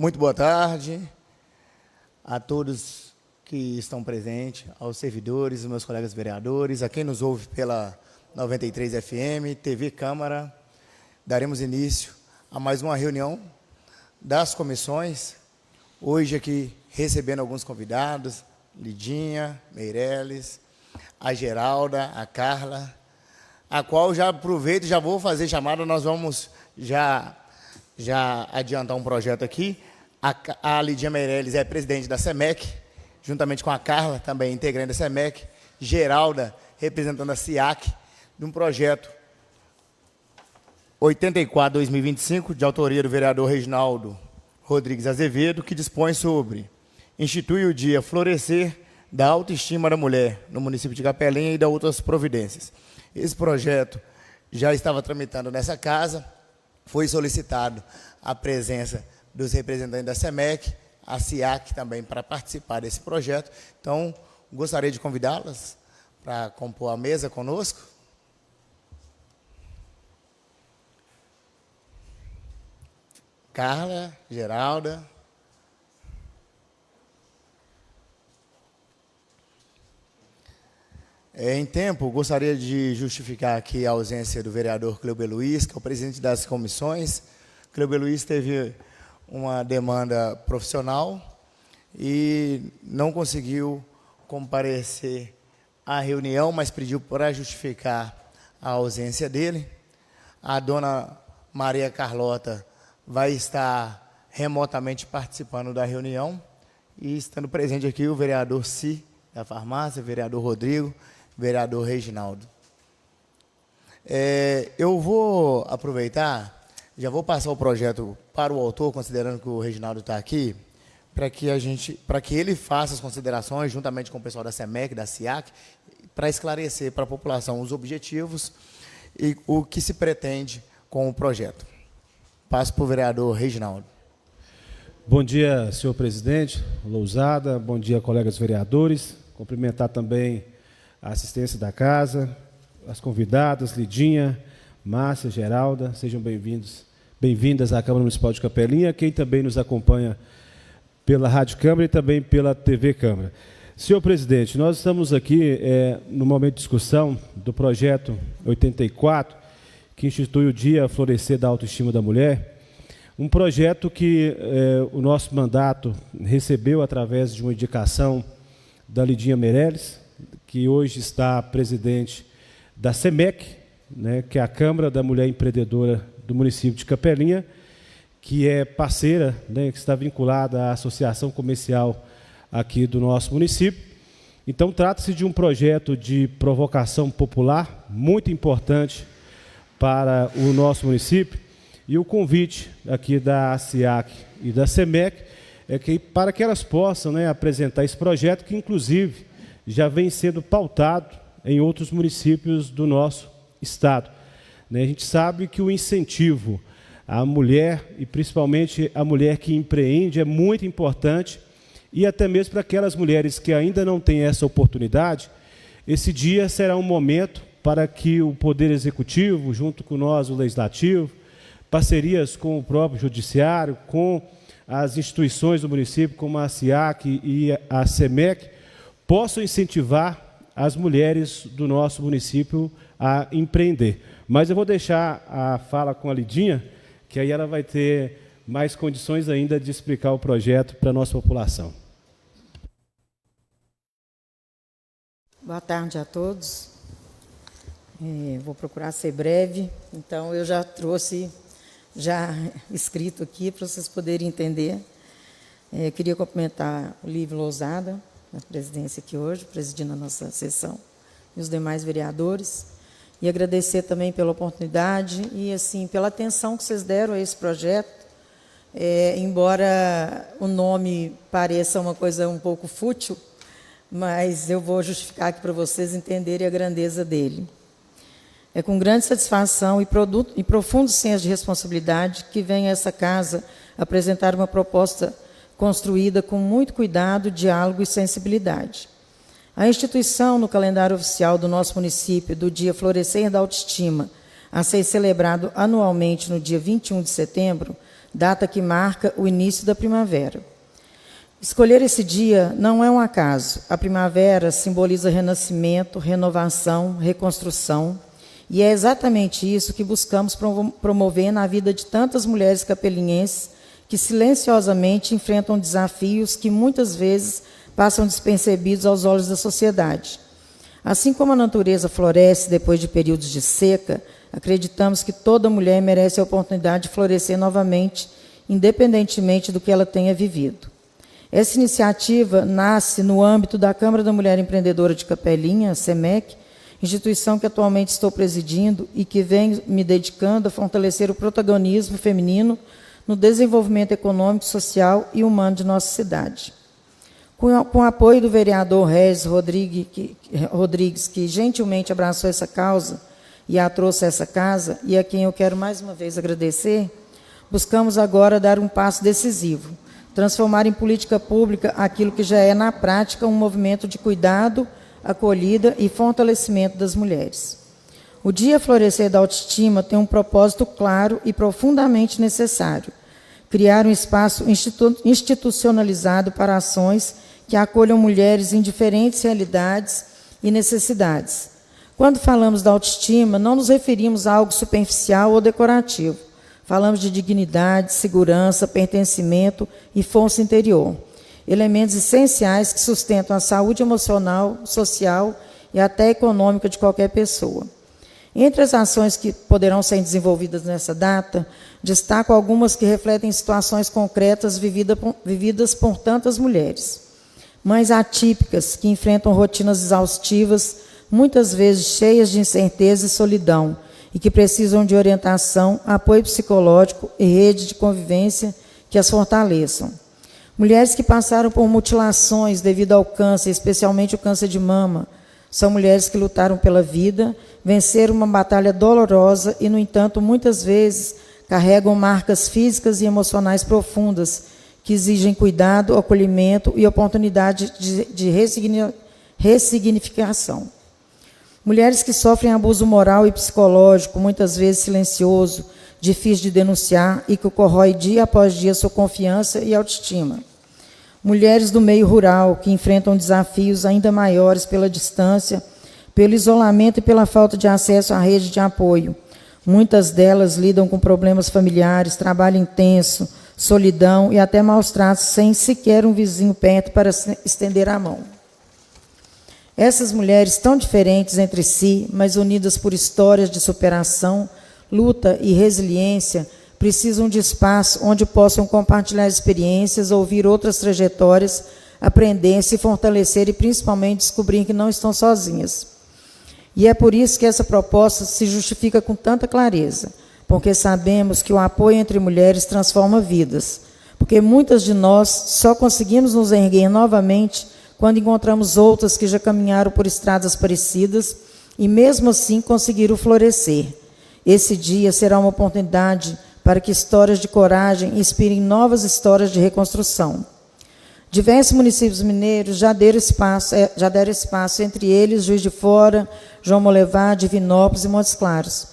Muito boa tarde a todos que estão presentes, aos servidores, meus colegas vereadores, a quem nos ouve pela 93 FM, TV Câmara. Daremos início a mais uma reunião das comissões. Hoje aqui recebendo alguns convidados, Lidinha, Meireles, a Geralda, a Carla, a qual já aproveito e já vou fazer chamada. Nós vamos já adiantar um projeto aqui. A Lidinha Meireles é presidente da SEMEC, juntamente com a Carla, também integrante da SEMEC, Geralda, representando a SIAC, de um projeto 84/2025, de autoria do vereador Reginaldo Rodrigues Azevedo, que dispõe sobre institui o dia Florescer da Autoestima da Mulher no município de Capelinha e da outras providências. Esse projeto já estava tramitando nessa casa, foi solicitado a presença dos representantes da SEMEC, a SIAC também, para participar desse projeto. Então, gostaria de convidá-las para compor a mesa conosco. Carla, Geralda. Em tempo, gostaria de justificar aqui a ausência do vereador Cleuber Luiz, que é o presidente das comissões. Cleuber Luiz teve uma demanda profissional e não conseguiu comparecer à reunião, mas pediu para justificar a ausência dele. A dona Maria Carlota vai estar remotamente participando da reunião e estando presente aqui o vereador Si, da farmácia, o vereador Rodrigo, vereador Reginaldo. Eu vou aproveitar, já vou passar o projeto para o autor, considerando que o Reginaldo está aqui, para que ele faça as considerações, juntamente com o pessoal da SEMEC, da SIAC, para esclarecer para a população os objetivos e o que se pretende com o projeto. Passo para o vereador Reginaldo. Bom dia, senhor presidente Lousada, bom dia, colegas vereadores. Cumprimentar também a assistência da casa, as convidadas, Lidinha, Márcia, Geralda, sejam bem-vindas à Câmara Municipal de Capelinha, quem também nos acompanha pela Rádio Câmara e também pela TV Câmara. Senhor presidente, nós estamos aqui no momento de discussão do projeto 84, que institui o Dia Florescer da Autoestima da Mulher, um projeto que o nosso mandato recebeu através de uma indicação da Lidinha Meireles, que hoje está presidente da SEMEC, né, que é a Câmara da Mulher Empreendedora do município de Capelinha, que é parceira, né, que está vinculada à associação comercial aqui do nosso município. Então, trata-se de um projeto de provocação popular muito importante para o nosso município, e o convite aqui da SIAC e da SEMEC é que, para que elas possam, né, apresentar esse projeto, que inclusive já vem sendo pautado em outros municípios do nosso estado. A gente sabe que o incentivo à mulher, e principalmente a mulher que empreende, é muito importante, e até mesmo para aquelas mulheres que ainda não têm essa oportunidade, esse dia será um momento para que o Poder Executivo, junto com nós, o Legislativo, parcerias com o próprio Judiciário, com as instituições do município, como a SIAC e a SEMEC, possam incentivar as mulheres do nosso município a empreender. Mas eu vou deixar a fala com a Lidinha, que aí ela vai ter mais condições ainda de explicar o projeto para a nossa população. Boa tarde a todos. Vou procurar ser breve, então eu já trouxe escrito aqui para vocês poderem entender. Queria cumprimentar o Lívio Lousada, na presidência aqui hoje, presidindo a nossa sessão, e os demais vereadores, e agradecer também pela oportunidade e assim pela atenção que vocês deram a esse projeto, embora o nome pareça uma coisa um pouco fútil, mas eu vou justificar aqui para vocês entenderem a grandeza dele. É com grande satisfação e profundo senso de responsabilidade que vem a essa casa apresentar uma proposta construída com muito cuidado, diálogo e sensibilidade. A instituição, no calendário oficial do nosso município, do Dia Florescer da Autoestima, a ser celebrado anualmente no dia 21 de setembro, data que marca o início da primavera. Escolher esse dia não é um acaso. A primavera simboliza renascimento, renovação, reconstrução, e é exatamente isso que buscamos promover na vida de tantas mulheres capelinhenses que silenciosamente enfrentam desafios que muitas vezes passam despercebidos aos olhos da sociedade. Assim como a natureza floresce depois de períodos de seca, acreditamos que toda mulher merece a oportunidade de florescer novamente, independentemente do que ela tenha vivido. Essa iniciativa nasce no âmbito da Câmara da Mulher Empreendedora de Capelinha, a CEMEC, instituição que atualmente estou presidindo e que vem me dedicando a fortalecer o protagonismo feminino no desenvolvimento econômico, social e humano de nossa cidade. Com o apoio do vereador Regis Rodrigues, que gentilmente abraçou essa causa e a trouxe a essa casa, e a quem eu quero mais uma vez agradecer, buscamos agora dar um passo decisivo, transformar em política pública aquilo que já é, na prática, um movimento de cuidado, acolhida e fortalecimento das mulheres. O Dia Florescer da Autoestima tem um propósito claro e profundamente necessário: criar um espaço institucionalizado para ações que acolham mulheres em diferentes realidades e necessidades. Quando falamos da autoestima, não nos referimos a algo superficial ou decorativo. Falamos de dignidade, segurança, pertencimento e força interior, elementos essenciais que sustentam a saúde emocional, social e até econômica de qualquer pessoa. Entre as ações que poderão ser desenvolvidas nessa data, destaco algumas que refletem situações concretas vividas por tantas mulheres. Mães atípicas que enfrentam rotinas exaustivas, muitas vezes cheias de incerteza e solidão, e que precisam de orientação, apoio psicológico e rede de convivência que as fortaleçam. Mulheres que passaram por mutilações devido ao câncer, especialmente o câncer de mama, são mulheres que lutaram pela vida, venceram uma batalha dolorosa e, no entanto, muitas vezes carregam marcas físicas e emocionais profundas que exigem cuidado, acolhimento e oportunidade de ressignificação. Mulheres que sofrem abuso moral e psicológico, muitas vezes silencioso, difícil de denunciar e que corrói dia após dia sua confiança e autoestima. Mulheres do meio rural que enfrentam desafios ainda maiores pela distância, pelo isolamento e pela falta de acesso à rede de apoio. Muitas delas lidam com problemas familiares, trabalho intenso, solidão e até maus tratos, sem sequer um vizinho perto para estender a mão. Essas mulheres tão diferentes entre si, mas unidas por histórias de superação, luta e resiliência, precisam de espaço onde possam compartilhar experiências, ouvir outras trajetórias, aprender, se fortalecer e principalmente descobrir que não estão sozinhas. E é por isso que essa proposta se justifica com tanta clareza, porque sabemos que o apoio entre mulheres transforma vidas, porque muitas de nós só conseguimos nos erguer novamente quando encontramos outras que já caminharam por estradas parecidas e, mesmo assim, conseguiram florescer. Esse dia será uma oportunidade para que histórias de coragem inspirem novas histórias de reconstrução. Diversos municípios mineiros já deram espaço, entre eles Juiz de Fora, João Molevade, Divinópolis e Montes Claros,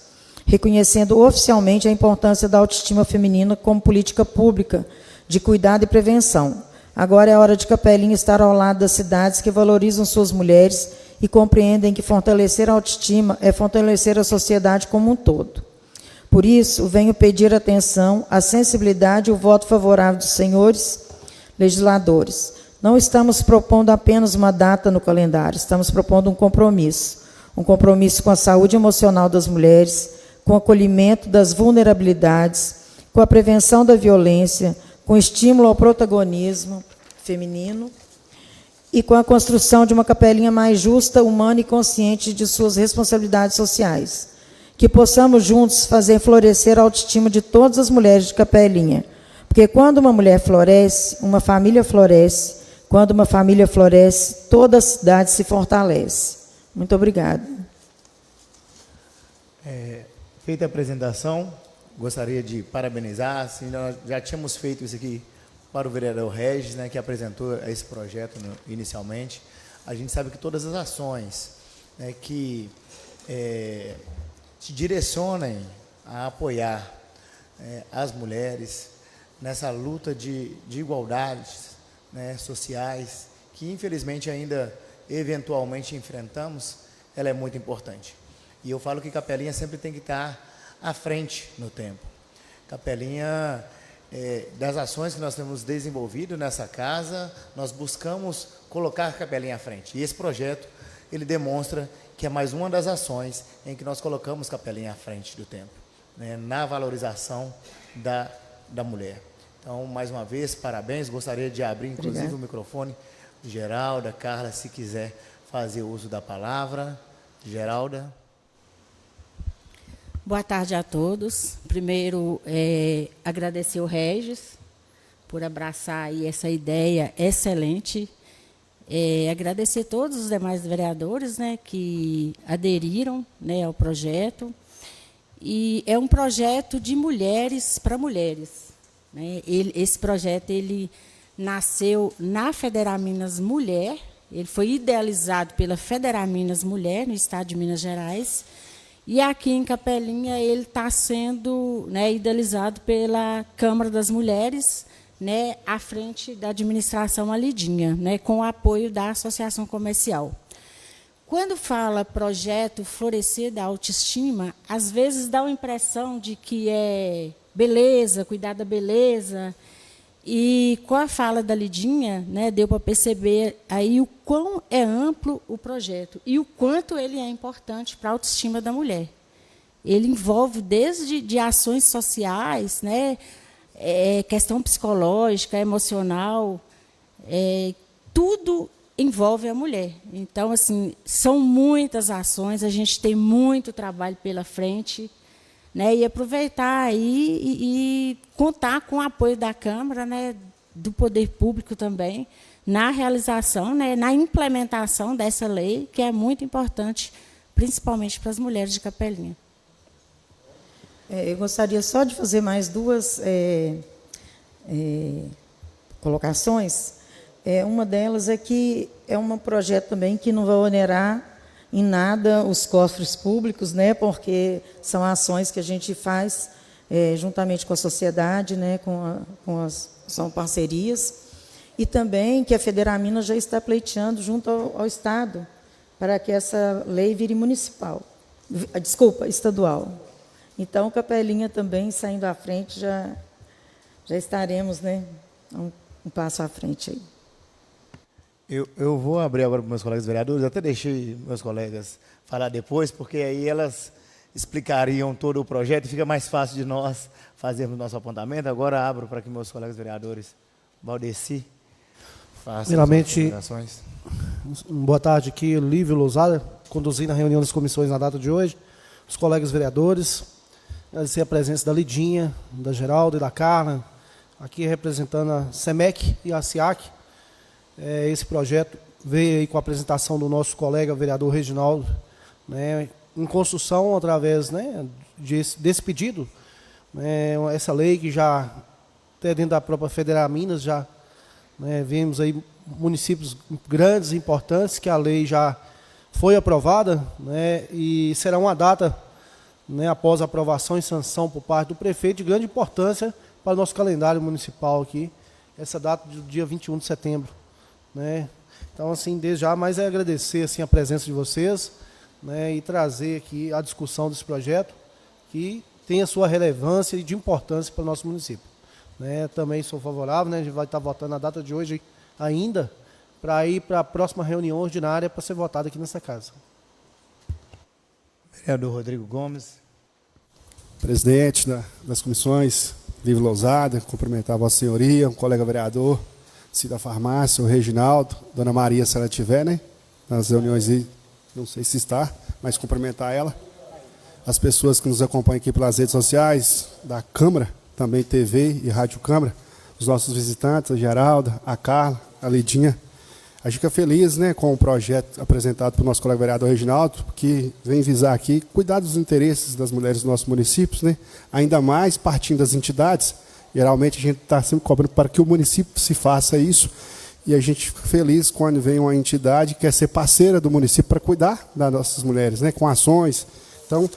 reconhecendo oficialmente a importância da autoestima feminina como política pública de cuidado e prevenção. Agora é a hora de Capelinha estar ao lado das cidades que valorizam suas mulheres e compreendem que fortalecer a autoestima é fortalecer a sociedade como um todo. Por isso, venho pedir atenção, a sensibilidade e o voto favorável dos senhores legisladores. Não estamos propondo apenas uma data no calendário, estamos propondo um compromisso com a saúde emocional das mulheres, com o acolhimento das vulnerabilidades, com a prevenção da violência, com estímulo ao protagonismo feminino e com a construção de uma Capelinha mais justa, humana e consciente de suas responsabilidades sociais. Que possamos juntos fazer florescer a autoestima de todas as mulheres de Capelinha, porque quando uma mulher floresce, uma família floresce, quando uma família floresce, toda a cidade se fortalece. Muito obrigada. Feita a apresentação, gostaria de parabenizar. Assim, nós já tínhamos feito isso aqui para o vereador Regis, né, que apresentou esse projeto inicialmente. A gente sabe que todas as ações, né, que se direcionem a apoiar as mulheres, nessa luta de igualdades, né, sociais, que infelizmente ainda eventualmente enfrentamos, ela é muito importante. E eu falo que Capelinha sempre tem que estar à frente no tempo. Capelinha, das ações que nós temos desenvolvido nessa casa, nós buscamos colocar Capelinha à frente. E esse projeto, ele demonstra que é mais uma das ações em que nós colocamos Capelinha à frente do tempo, né, na valorização da mulher. Então, mais uma vez, parabéns. Gostaria de abrir, inclusive, o microfone do Geralda, Carla, se quiser fazer uso da palavra. Geralda. Boa tarde a todos. Primeiro, agradecer o Regis por abraçar aí essa ideia excelente. Agradecer todos os demais vereadores, né, que aderiram, né, ao projeto. E é um projeto de mulheres para mulheres, né? Esse projeto ele nasceu na Federaminas Mulher. Ele foi idealizado pela Federaminas Mulher, no estado de Minas Gerais. E aqui em Capelinha ele está sendo, né, idealizado pela Câmara das Mulheres, né, à frente da administração Lidinha, né, com o apoio da Associação Comercial. Quando fala projeto Florescer da Autoestima, às vezes dá a impressão de que é beleza, cuidar da beleza. E com a fala da Lidinha, né, deu para perceber aí o quão é amplo o projeto e o quanto ele é importante para a autoestima da mulher. Ele envolve desde de ações sociais, né, questão psicológica, emocional, tudo envolve a mulher. Então, assim, são muitas ações, a gente tem muito trabalho pela frente, né, e aproveitar aí e contar com o apoio da Câmara, né, do Poder Público também, na realização, né, na implementação dessa lei, que é muito importante, principalmente para as mulheres de Capelinha. Eu gostaria só de fazer mais duas colocações. Uma delas é que é um projeto também que não vai onerar em nada os cofres públicos, né, porque são ações que a gente faz juntamente com a sociedade, né, são parcerias, e também que a Federaminas já está pleiteando junto ao Estado para que essa lei vire estadual. Então, Capelinha também, saindo à frente, já estaremos, né, um passo à frente aí. Eu vou abrir agora para meus colegas vereadores, até deixei meus colegas falar depois, porque aí elas explicariam todo o projeto e fica mais fácil de nós fazermos nosso apontamento. Agora abro para que meus colegas vereadores, Valdeci, façam primeiramente, as ações. Boa tarde aqui, Lívio Lousada, conduzindo a reunião das comissões na data de hoje, os colegas vereadores, agradecer a presença da Lidinha, da Geralda e da Carla, aqui representando a SEMEC e a SIAC. Esse projeto veio aí com a apresentação do nosso colega vereador Reginaldo, né, em construção através, né, desse pedido, né, essa lei que já, até dentro da própria Federaminas, já, né, vimos aí municípios grandes e importantes que a lei já foi aprovada, né, e será uma data, né, após a aprovação e sanção por parte do prefeito, de grande importância para o nosso calendário municipal aqui, essa data do dia 21 de setembro. Né? Então, assim, desde já, mais é agradecer assim, a presença de vocês, né, e trazer aqui a discussão desse projeto, que tem a sua relevância e de importância para o nosso município. Né? Também sou favorável, né, a gente vai estar votando na data de hoje ainda, para ir para a próxima reunião ordinária para ser votada aqui nessa casa. Vereador Rodrigo Gomes. Presidente das comissões, Lívio Lousada, cumprimentar a Vossa Senhoria, o colega vereador, Cida Farmácia, o Reginaldo, Dona Maria, se ela estiver, né? Nas reuniões aí, não sei se está, mas cumprimentar ela. As pessoas que nos acompanham aqui pelas redes sociais, da Câmara, também TV e Rádio Câmara, os nossos visitantes, a Geralda, a Carla, a Lidinha. A gente fica feliz, né, com o projeto apresentado pelo nosso colega vereador Reginaldo, que vem visar aqui cuidar dos interesses das mulheres do nosso município, né? Ainda mais partindo das entidades. Geralmente a gente está sempre cobrando para que o município se faça isso, e a gente fica feliz quando vem uma entidade que quer ser parceira do município para cuidar das nossas mulheres, né, com ações. Então,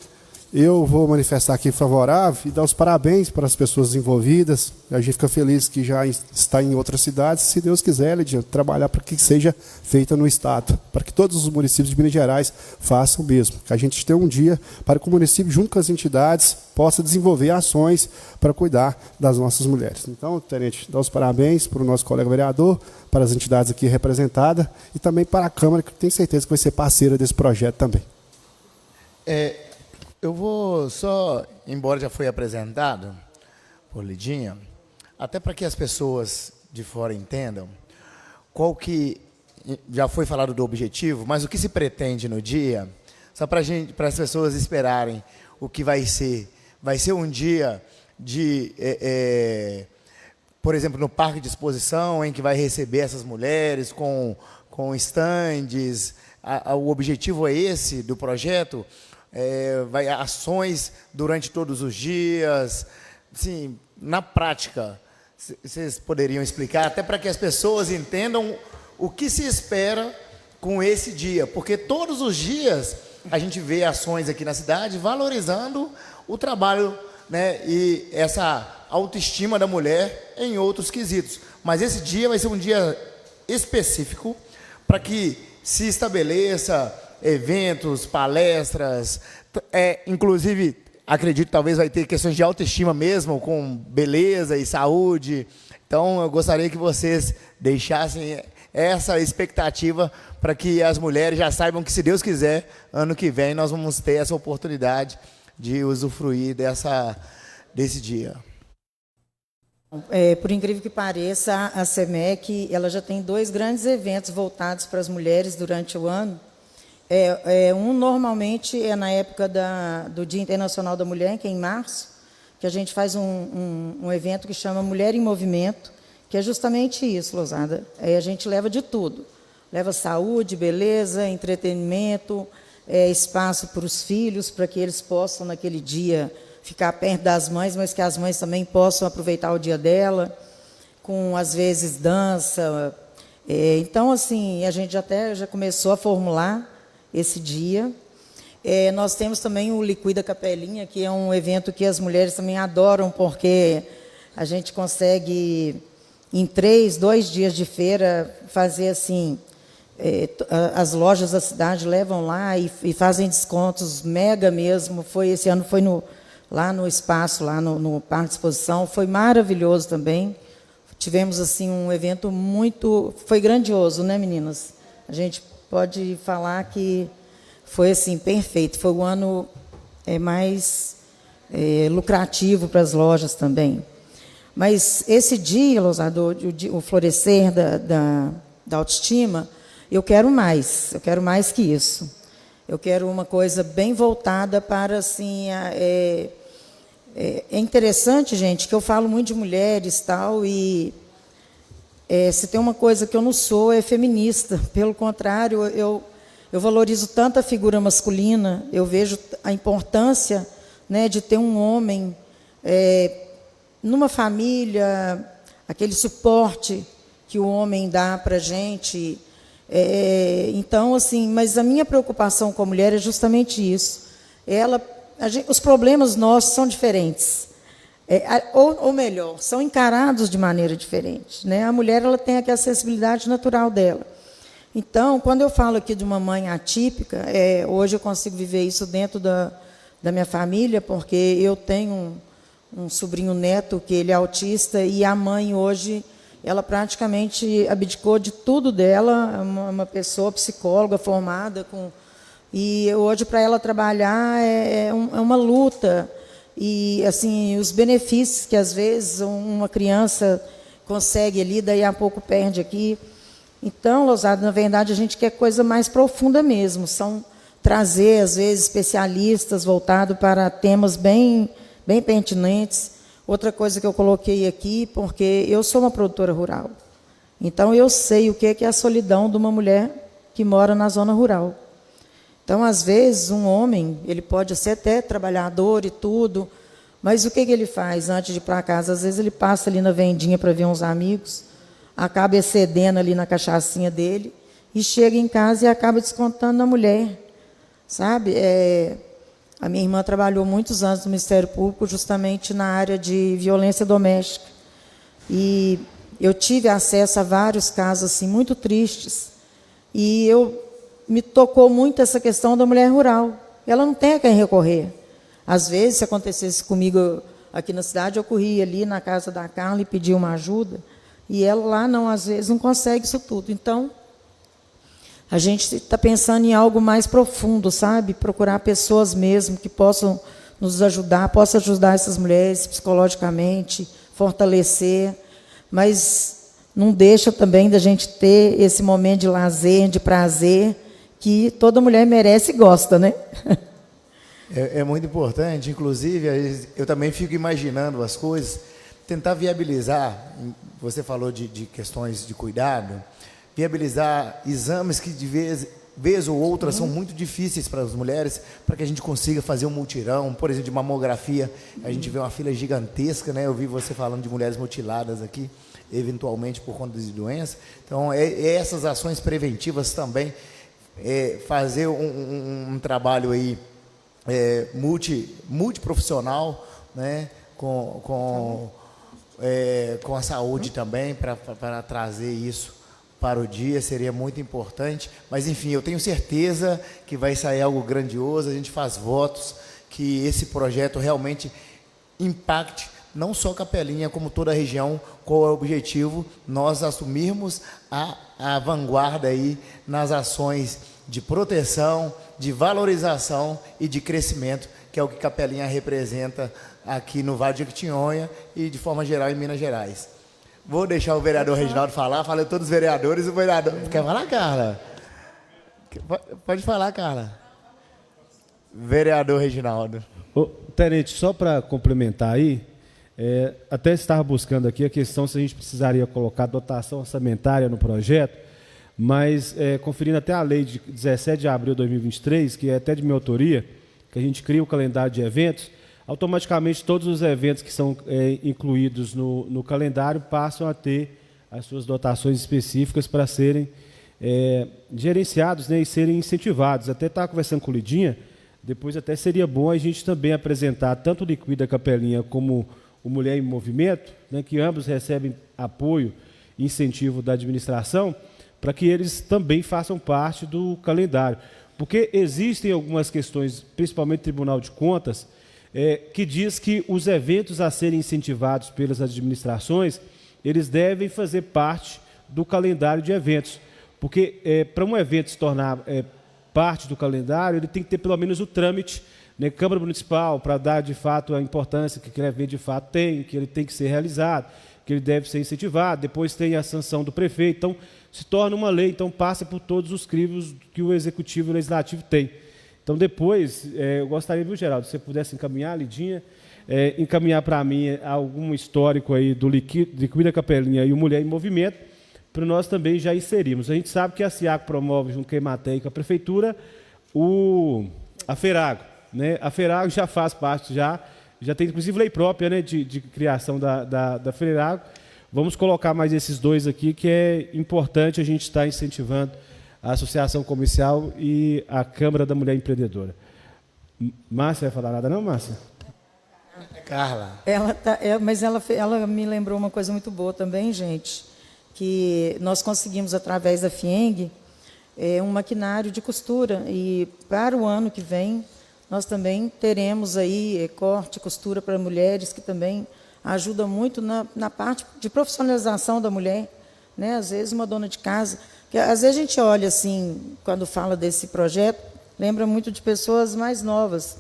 Eu vou manifestar aqui favorável e dar os parabéns para as pessoas envolvidas. A gente fica feliz que já está em outras cidades. Se Deus quiser, Lidia, trabalhar para que seja feita no Estado, para que todos os municípios de Minas Gerais façam o mesmo. Que a gente tenha um dia para que o município, junto com as entidades, possa desenvolver ações para cuidar das nossas mulheres. Então, tenente, dá os parabéns para o nosso colega vereador, para as entidades aqui representadas e também para a Câmara, que tenho certeza que vai ser parceira desse projeto também. Eu vou só, embora já foi apresentado por Lidinha, até para que as pessoas de fora entendam qual que já foi falado do objetivo, mas o que se pretende no dia, só para as pessoas esperarem o que vai ser. Vai ser um dia de, por exemplo, no parque de exposição, em que vai receber essas mulheres com estandes. O objetivo é esse do projeto. Vai ações durante todos os dias, assim, na prática, vocês poderiam explicar, até para que as pessoas entendam o que se espera com esse dia, porque todos os dias a gente vê ações aqui na cidade valorizando o trabalho, né, e essa autoestima da mulher em outros quesitos, mas esse dia vai ser um dia específico para que se estabeleça eventos, palestras, inclusive, acredito, talvez vai ter questões de autoestima mesmo, com beleza e saúde. Então, eu gostaria que vocês deixassem essa expectativa para que as mulheres já saibam que, se Deus quiser, ano que vem nós vamos ter essa oportunidade de usufruir desse dia. Por incrível que pareça, a SEMEC ela já tem 2 grandes eventos voltados para as mulheres durante o ano. Um normalmente é na época do Dia Internacional da Mulher, que é em março, que a gente faz um evento que chama Mulher em Movimento, que é justamente isso, Lousada. A gente leva de tudo. Leva saúde, beleza, entretenimento, espaço para os filhos, para que eles possam, naquele dia, ficar perto das mães, mas que as mães também possam aproveitar o dia dela, com, às vezes, dança. Então, assim, a gente já começou a formular esse dia. Nós temos também o Liquida Capelinha, que é um evento que as mulheres também adoram, porque a gente consegue, em 2 dias de feira, fazer assim, as lojas da cidade levam lá e fazem descontos mega mesmo. Esse ano foi lá no espaço, lá no Parque de Exposição, foi maravilhoso também. Tivemos assim um evento foi grandioso, né, meninas? A gente pode falar que foi assim perfeito. Foi o ano mais lucrativo para as lojas também. Mas esse dia, Lousada, o florescer da autoestima, eu quero mais que isso. Eu quero uma coisa bem voltada para, assim, é interessante, gente, que eu falo muito de mulheres tal, e se tem uma coisa que eu não sou, é feminista. Pelo contrário, eu valorizo tanto a figura masculina, eu vejo a importância, né, de ter um homem numa família, aquele suporte que o homem dá para a gente. Então, assim, mas a minha preocupação com a mulher é justamente isso. Os problemas nossos são diferentes. Ou melhor, são encarados de maneira diferente, né? A mulher ela tem aquela sensibilidade natural dela. Então, quando eu falo aqui de uma mãe atípica, hoje eu consigo viver isso dentro da minha família, porque eu tenho um sobrinho neto que ele é autista, e a mãe hoje, ela praticamente abdicou de tudo dela, uma pessoa psicóloga formada, e hoje para ela trabalhar é uma luta. E assim, os benefícios que às vezes uma criança consegue ali, daí a pouco perde aqui. Então, Lousada, na verdade, a gente quer coisa mais profunda mesmo, trazer, às vezes, especialistas voltados para temas bem pertinentes. Outra coisa que eu coloquei aqui, porque eu sou uma produtora rural, então eu sei o que é a solidão de uma mulher que mora na zona rural. Então, às vezes, um homem, ele pode ser até trabalhador e tudo, mas o que ele faz antes de ir para casa? Às vezes ele passa ali na vendinha para ver uns amigos, acaba excedendo ali na cachaçinha dele, e chega em casa e acaba descontando na mulher, sabe? A minha irmã trabalhou muitos anos no Ministério Público, justamente na área de violência doméstica. E eu tive acesso a vários casos assim, muito tristes. E me tocou muito essa questão da mulher rural. Ela não tem a quem recorrer. Às vezes, se acontecesse comigo aqui na cidade, eu corria ali na casa da Carla e pedia uma ajuda. E ela lá, não, às vezes, não consegue isso tudo. Então, a gente está pensando em algo mais profundo, sabe? Procurar pessoas mesmo que possam nos ajudar, possam ajudar essas mulheres psicologicamente, fortalecer, mas não deixa também da gente ter esse momento de lazer, de prazer, que toda mulher merece e gosta, né? É muito importante, inclusive, eu também fico imaginando as coisas, tentar viabilizar, você falou de questões de cuidado, viabilizar exames que de vez ou outra são muito difíceis para as mulheres, para que a gente consiga fazer um multirão, por exemplo, de mamografia, a gente vê uma fila gigantesca, né? Eu vi você falando de mulheres mutiladas aqui, eventualmente por conta de doença. Então, essas ações preventivas também, fazer um trabalho aí multiprofissional, né? Com a saúde também, para trazer isso para o dia, seria muito importante. Mas, enfim, eu tenho certeza que vai sair algo grandioso. A gente faz votos que esse projeto realmente impacte não só Capelinha, como toda a região, com o objetivo nós assumirmos a vanguarda aí nas ações de proteção, de valorização e de crescimento, que é o que Capelinha representa aqui no Vale de Jequitinhonha e, de forma geral, em Minas Gerais. Vou deixar o vereador Reginaldo falar. Falei todos os vereadores, o vereador... Quer falar, Carla? Pode falar, Carla. Vereador Reginaldo. Ô, Tenente, só para complementar aí, até estava buscando aqui a questão se a gente precisaria colocar dotação orçamentária no projeto, mas conferindo até a lei de 17 de abril de 2023, que é até de minha autoria, que a gente cria o calendário de eventos, automaticamente todos os eventos que são incluídos no calendário passam a ter as suas dotações específicas para serem gerenciados, né, e serem incentivados. Até estava conversando com o Lidinha, depois até seria bom a gente também apresentar tanto o Liquida Capelinha como o Mulher em Movimento, né, que ambos recebem apoio e incentivo da administração, para que eles também façam parte do calendário. Porque existem algumas questões, principalmente o Tribunal de Contas, que diz que os eventos a serem incentivados pelas administrações, eles devem fazer parte do calendário de eventos. Porque para um evento se tornar parte do calendário, ele tem que ter pelo menos o trâmite, né, Câmara Municipal, para dar de fato a importância que aquele evento de fato tem, que ele tem que ser realizado, que ele deve ser incentivado, depois tem a sanção do prefeito, então se torna uma lei, então passa por todos os crivos que o Executivo e o Legislativo tem. Então, depois, eu gostaria, viu, Geraldo, se você pudesse encaminhar, Lidinha, encaminhar para mim algum histórico aí do Liquida Capelinha e o Mulher em Movimento, para nós também já inserirmos. A gente sabe que a SIAC promove, junto com a Emater e com a Prefeitura, a Ferago. Né? A Ferago já faz parte, já tem inclusive lei própria, né, de criação da Ferago. Vamos colocar mais esses dois aqui, que é importante a gente estar incentivando a Associação Comercial e a Câmara da Mulher Empreendedora. Márcia, vai falar nada não, Márcia? Carla. Mas ela me lembrou uma coisa muito boa também, gente, que nós conseguimos, através da FIENG, um maquinário de costura. E para o ano que vem, nós também teremos aí corte e costura para mulheres, que também ajuda muito na parte de profissionalização da mulher. Né? Às vezes, uma dona de casa... que às vezes a gente olha assim, quando fala desse projeto, lembra muito de pessoas mais novas.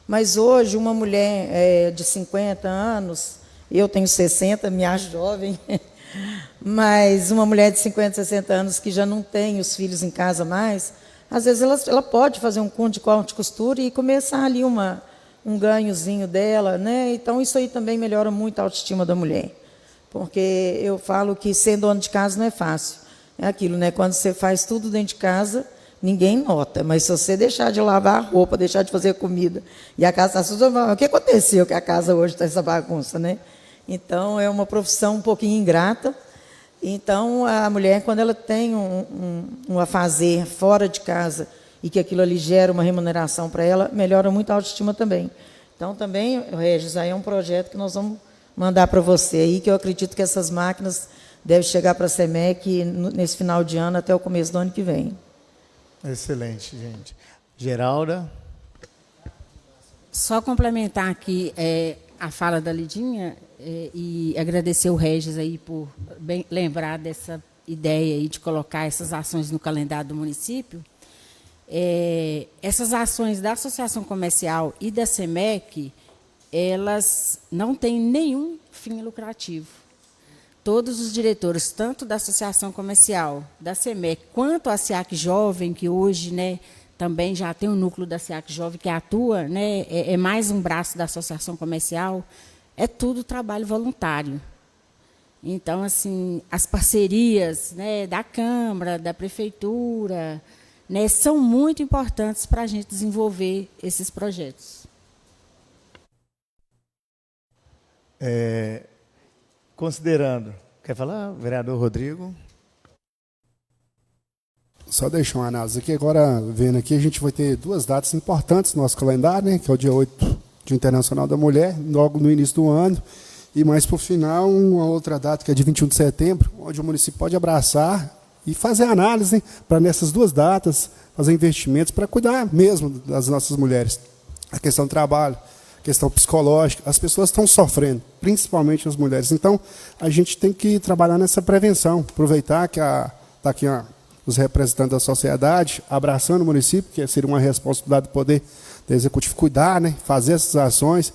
Mas hoje, uma mulher de 50 anos, eu tenho 60, me acho jovem, mas uma mulher de 50, 60 anos que já não tem os filhos em casa mais, às vezes ela pode fazer um curso de corte de costura e começar ali um ganhozinho dela, né? Então, isso aí também melhora muito a autoestima da mulher. Porque eu falo que ser dona de casa não é fácil. É aquilo, né? Quando você faz tudo dentro de casa, ninguém nota. Mas se você deixar de lavar a roupa, deixar de fazer comida, e a casa está suja, o que aconteceu que a casa hoje está essa bagunça, né? Então, é uma profissão um pouquinho ingrata. Então, a mulher, quando ela tem um a fazer fora de casa e que aquilo ali gera uma remuneração para ela, melhora muito a autoestima também. Então, também, Regis, aí é um projeto que nós vamos mandar para você aí, que eu acredito que essas máquinas devem chegar para a SEMEC nesse final de ano até o começo do ano que vem. Excelente, gente. Geralda? Só complementar aqui a fala da Lidinha e agradecer o Regis aí por lembrar dessa ideia aí de colocar essas ações no calendário do município. Essas ações da Associação Comercial e da SEMEC, elas não têm nenhum fim lucrativo. Todos os diretores, tanto da Associação Comercial, da SEMEC, quanto a SEAC Jovem, que hoje, né, também já tem um núcleo da SEAC Jovem que atua, né, é mais um braço da Associação Comercial, é tudo trabalho voluntário. Então, assim, as parcerias, né, da Câmara, da Prefeitura, né, são muito importantes para a gente desenvolver esses projetos. Considerando, quer falar, vereador Rodrigo? Só deixar uma análise aqui. Agora, vendo aqui, a gente vai ter duas datas importantes no nosso calendário, né? Que é o dia 8, Dia Internacional da Mulher, logo no início do ano. E mais para o final, uma outra data, que é dia 21 de setembro, onde o município pode abraçar e fazer análise, né, para nessas duas datas, fazer investimentos para cuidar mesmo das nossas mulheres. A questão do trabalho, a questão psicológica, as pessoas estão sofrendo, principalmente as mulheres. Então, a gente tem que trabalhar nessa prevenção, aproveitar que está aqui os representantes da sociedade abraçando o município, que seria uma responsabilidade do Poder Executivo cuidar, né, fazer essas ações.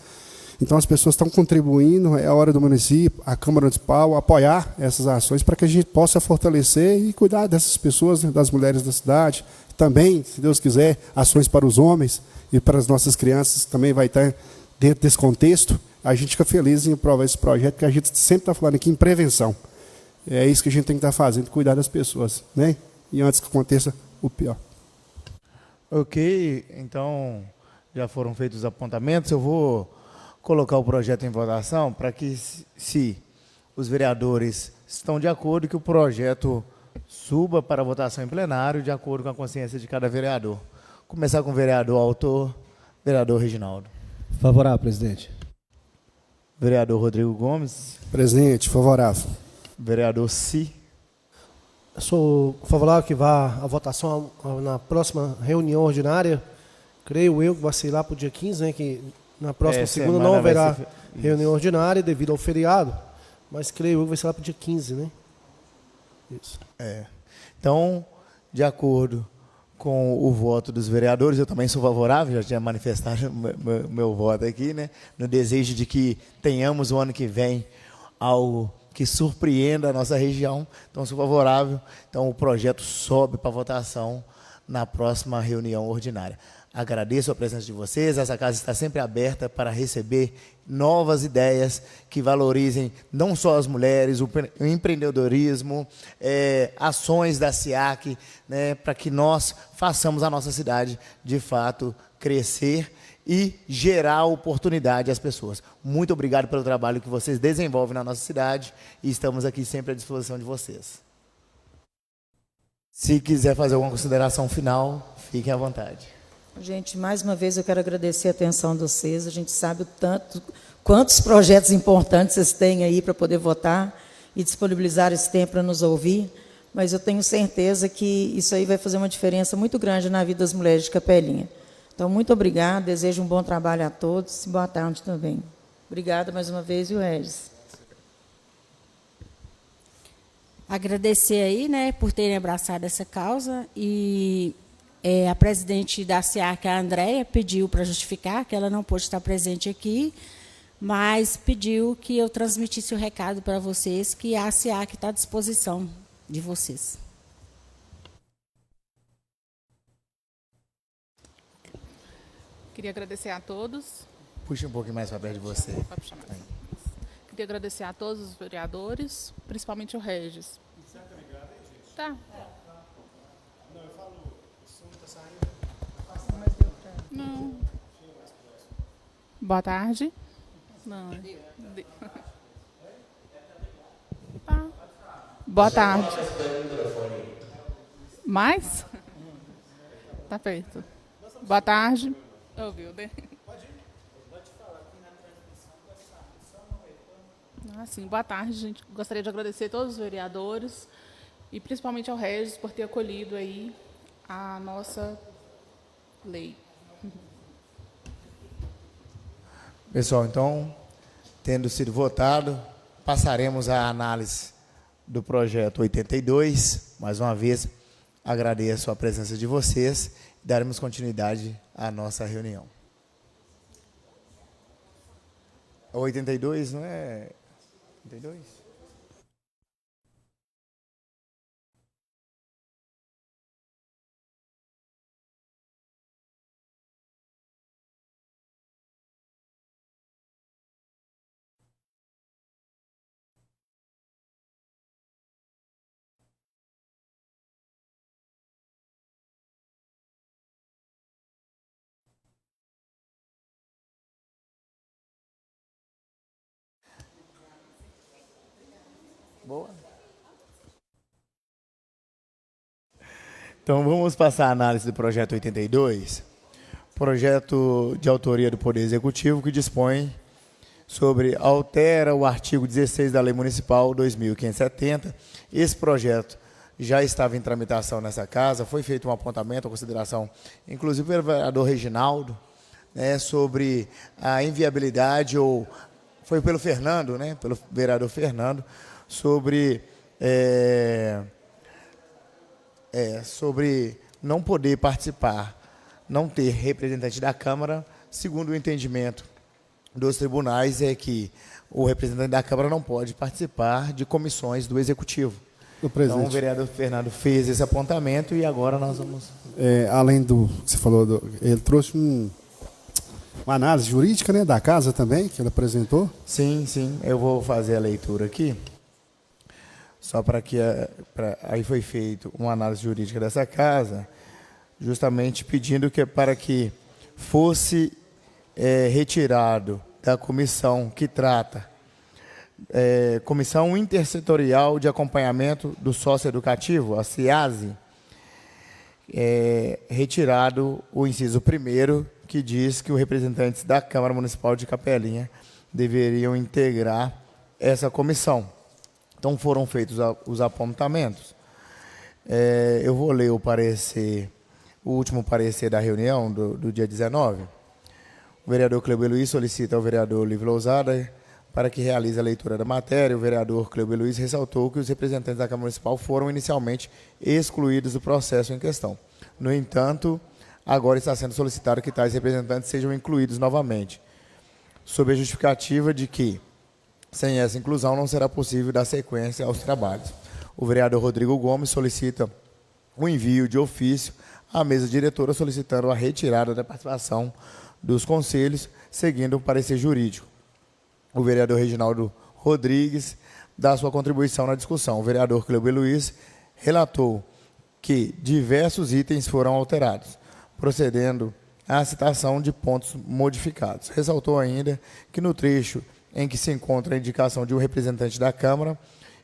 Então, as pessoas estão contribuindo, é a hora do município, a Câmara Municipal, apoiar essas ações para que a gente possa fortalecer e cuidar dessas pessoas, né, das mulheres da cidade. Também, se Deus quiser, ações para os homens e para as nossas crianças também vai estar dentro desse contexto. A gente fica feliz em aprovar esse projeto, porque a gente sempre está falando aqui em prevenção. É isso que a gente tem que estar fazendo, cuidar das pessoas, né? E antes que aconteça o pior. Ok, então já foram feitos os apontamentos. Eu vou colocar o projeto em votação para que, se os vereadores estão de acordo, que o projeto suba para votação em plenário, de acordo com a consciência de cada vereador. Começar com o vereador autor, vereador Reginaldo. Favorável, presidente. Vereador Rodrigo Gomes. Presidente, favorável. Vereador Si. Sou favorável que vá à votação na próxima reunião ordinária. Creio eu que vai ser lá para o dia 15, né, que na próxima segunda não haverá reunião ordinária devido ao feriado, mas creio eu que vai ser lá para o dia 15, né? Isso. Então, de acordo com o voto dos vereadores, eu também sou favorável, já tinha manifestado meu voto aqui, né, no desejo de que tenhamos o ano que vem algo que surpreenda a nossa região. Então, sou favorável. Então, o projeto sobe para votação na próxima reunião ordinária. Agradeço a presença de vocês. Essa casa está sempre aberta para receber novas ideias que valorizem não só as mulheres, o empreendedorismo, ações da SEAC, né, para que nós façamos a nossa cidade, de fato, crescer e gerar oportunidade às pessoas. Muito obrigado pelo trabalho que vocês desenvolvem na nossa cidade e estamos aqui sempre à disposição de vocês. Se quiser fazer alguma consideração final, fiquem à vontade. Gente, mais uma vez eu quero agradecer a atenção de vocês. A gente sabe o tanto, quantos projetos importantes vocês têm aí para poder votar e disponibilizar esse tempo para nos ouvir, mas eu tenho certeza que isso aí vai fazer uma diferença muito grande na vida das mulheres de Capelinha. Então, muito obrigada, desejo um bom trabalho a todos e boa tarde também. Obrigada mais uma vez, e o Regis. Agradecer aí, né, por terem abraçado essa causa e a presidente da SEAC, a Andréia, pediu para justificar que ela não pôde estar presente aqui, mas pediu que eu transmitisse o recado para vocês que a SEAC está à disposição de vocês. Queria agradecer a todos. Puxa um pouquinho mais para perto de você. Pode puxar mais. Queria agradecer a todos os vereadores, principalmente o Regis. Tá. Não, eu falo, o som está saindo. Não. Boa tarde. Não. Tá. Boa tarde. Mais? Tá feito. Boa tarde. Ouviu, né? Sim, boa tarde, gente. Gostaria de agradecer a todos os vereadores e principalmente ao Regis por ter acolhido aí a nossa lei. Pessoal, então, tendo sido votado, passaremos à análise do projeto 82. Mais uma vez, agradeço a presença de vocês e daremos continuidade à nossa reunião. 82, não é? 82? Boa. Então, vamos passar a análise do projeto 82. Projeto de autoria do Poder Executivo que dispõe sobre, altera o artigo 16 da Lei Municipal 2570. Esse projeto já estava em tramitação nessa casa, foi feito um apontamento, uma consideração, inclusive pelo vereador Reginaldo, né, sobre a inviabilidade, ou foi pelo Fernando, né, pelo vereador Fernando, sobre não poder participar, não ter representante da Câmara. Segundo o entendimento dos tribunais, é que o representante da Câmara não pode participar de comissões do Executivo. Então, o vereador Fernando fez esse apontamento e agora nós vamos... além do que você falou, ele trouxe uma análise jurídica, né, da casa também, que ele apresentou. Sim, eu vou fazer a leitura aqui. Só para que... aí foi feito uma análise jurídica dessa casa, justamente pedindo para que fosse retirado da comissão que trata, Comissão Intersetorial de Acompanhamento do Socioeducativo, a CIASE, retirado o inciso 1º, que diz que os representantes da Câmara Municipal de Capelinha deveriam integrar essa comissão. Então, foram feitos os apontamentos. Eu vou ler o último parecer da reunião do dia 19. O vereador Cleuber Luiz solicita ao vereador Lívio Lousada para que realize a leitura da matéria. O vereador Cleuber Luiz ressaltou que os representantes da Câmara Municipal foram inicialmente excluídos do processo em questão. No entanto, agora está sendo solicitado que tais representantes sejam incluídos novamente, sob a justificativa de que, sem essa inclusão, não será possível dar sequência aos trabalhos. O vereador Rodrigo Gomes solicita o envio de ofício à mesa diretora solicitando a retirada da participação dos conselhos, seguindo o parecer jurídico. O vereador Reginaldo Rodrigues dá sua contribuição na discussão. O vereador Cleuber Luiz relatou que diversos itens foram alterados, procedendo à citação de pontos modificados. Ressaltou ainda que no trecho em que se encontra a indicação de um representante da Câmara,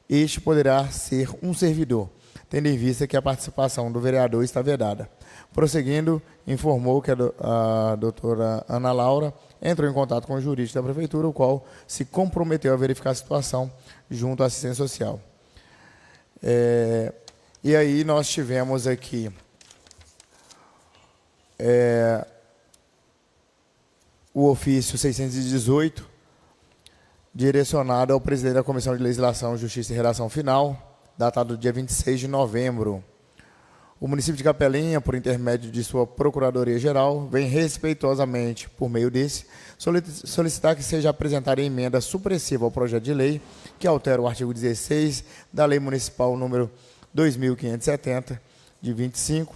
este poderá ser um servidor, tendo em vista que a participação do vereador está vedada. Prosseguindo, informou que a doutora Ana Laura entrou em contato com o jurídico da Prefeitura, o qual se comprometeu a verificar a situação junto à assistência social. E aí nós tivemos aqui o ofício 618, direcionado ao presidente da Comissão de Legislação, Justiça e Redação Final, datado do dia 26 de novembro. O município de Capelinha, por intermédio de sua Procuradoria-Geral, vem respeitosamente, por meio desse, solicitar que seja apresentada emenda supressiva ao projeto de lei que altera o artigo 16 da Lei Municipal número 2570, de 25,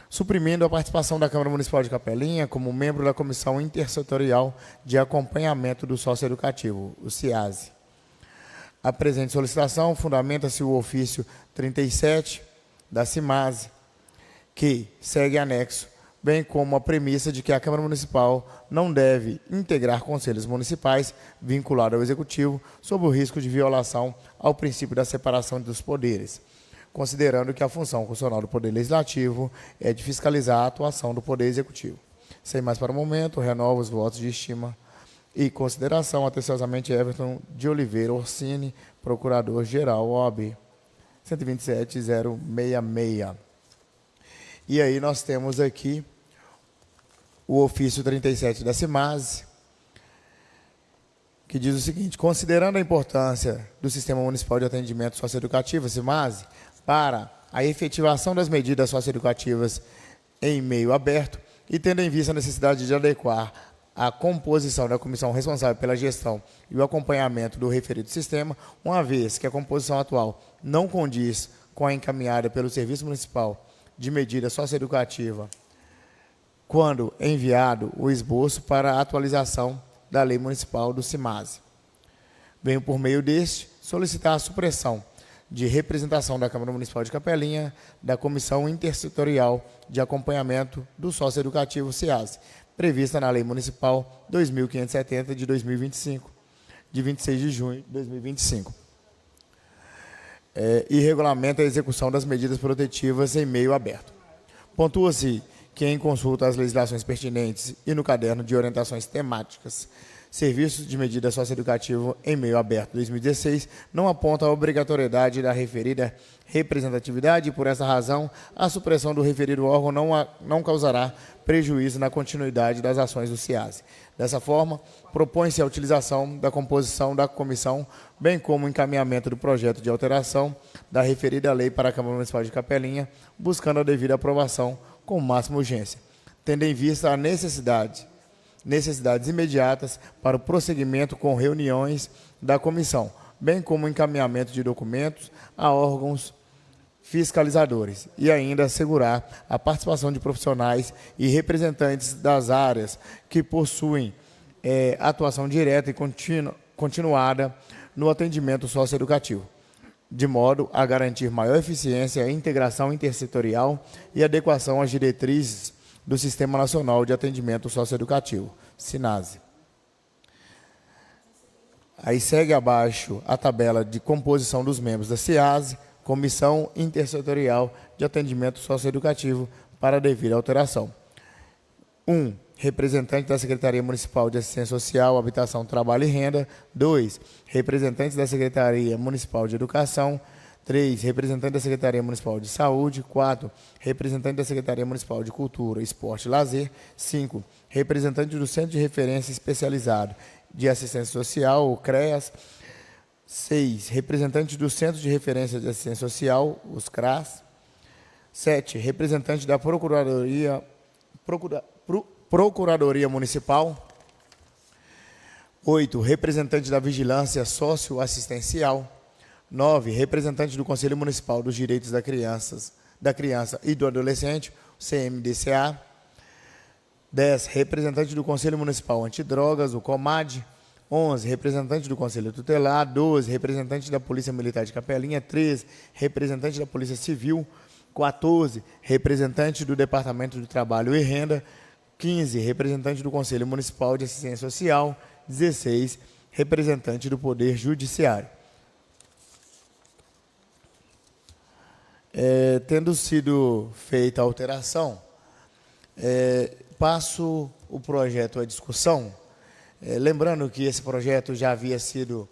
suprimindo a participação da Câmara Municipal de Capelinha como membro da Comissão Intersetorial de Acompanhamento do Socioeducativo, o CIASE. A presente solicitação fundamenta-se o ofício 37 da CIMASE, que segue anexo, bem como a premissa de que a Câmara Municipal não deve integrar conselhos municipais vinculados ao Executivo sob o risco de violação ao princípio da separação dos poderes. considerando que a função constitucional do Poder Legislativo é de fiscalizar a atuação do Poder Executivo. Sem mais para o momento, renovo os votos de estima e consideração. Atenciosamente, Everton de Oliveira Orsini, Procurador-Geral, OAB 127.066. E aí nós temos aqui o ofício 37 da CIMASE, que diz o seguinte: considerando a importância do Sistema Municipal de Atendimento Socioeducativo, CIMASE, para a efetivação das medidas socioeducativas em meio aberto e tendo em vista a necessidade de adequar a composição da comissão responsável pela gestão e o acompanhamento do referido sistema, uma vez que a composição atual não condiz com a encaminhada pelo Serviço Municipal de Medida Socioeducativa, quando enviado o esboço para a atualização da Lei Municipal do CIMASE. Venho, por meio deste, solicitar a supressão de representação da Câmara Municipal de Capelinha da Comissão Intersetorial de Acompanhamento do Socioeducativo CIASE, prevista na Lei Municipal 2570 de 2025, de 26 de junho de 2025. E regulamenta a execução das medidas protetivas em meio aberto. Pontua-se que, em consulta às legislações pertinentes e no caderno de orientações temáticas, Serviços de Medida Socioeducativa em Meio Aberto 2016 não aponta a obrigatoriedade da referida representatividade e, por essa razão, a supressão do referido órgão não causará prejuízo na continuidade das ações do CIASE. Dessa forma, propõe-se a utilização da composição da comissão, bem como o encaminhamento do projeto de alteração da referida lei para a Câmara Municipal de Capelinha, buscando a devida aprovação com máxima urgência, tendo em vista a necessidades imediatas para o prosseguimento com reuniões da comissão, bem como o encaminhamento de documentos a órgãos fiscalizadores e ainda assegurar a participação de profissionais e representantes das áreas que possuem atuação direta e continuada no atendimento socioeducativo, de modo a garantir maior eficiência, integração intersetorial e adequação às diretrizes do Sistema Nacional de Atendimento Socioeducativo, SINASE. Aí segue abaixo a tabela de composição dos membros da CIASE, Comissão Intersetorial de Atendimento Socioeducativo, para a devida alteração. 1. Representante da Secretaria Municipal de Assistência Social, Habitação, Trabalho e Renda. 2. Representante da Secretaria Municipal de Educação. 3. Representante da Secretaria Municipal de Saúde. 4. Representante da Secretaria Municipal de Cultura, Esporte e Lazer. 5. Representante do Centro de Referência Especializado de Assistência Social, o CREAS. 6. Representante do Centro de Referência de Assistência Social, os CRAS. 7. Representante da Procuradoria Municipal. 8. Representante da Vigilância Socioassistencial. 9. Representante do Conselho Municipal dos Direitos da Criança e do Adolescente, CMDCA. 10. Representante do Conselho Municipal Antidrogas, o COMAD. 11. Representante do Conselho Tutelar. 12. Representante da Polícia Militar de Capelinha. 13. Representante da Polícia Civil. 14. Representante do Departamento de Trabalho e Renda. 15. Representante do Conselho Municipal de Assistência Social. 16. Representante do Poder Judiciário. Tendo sido feita a alteração, passo o projeto à discussão, lembrando que esse projeto já havia sido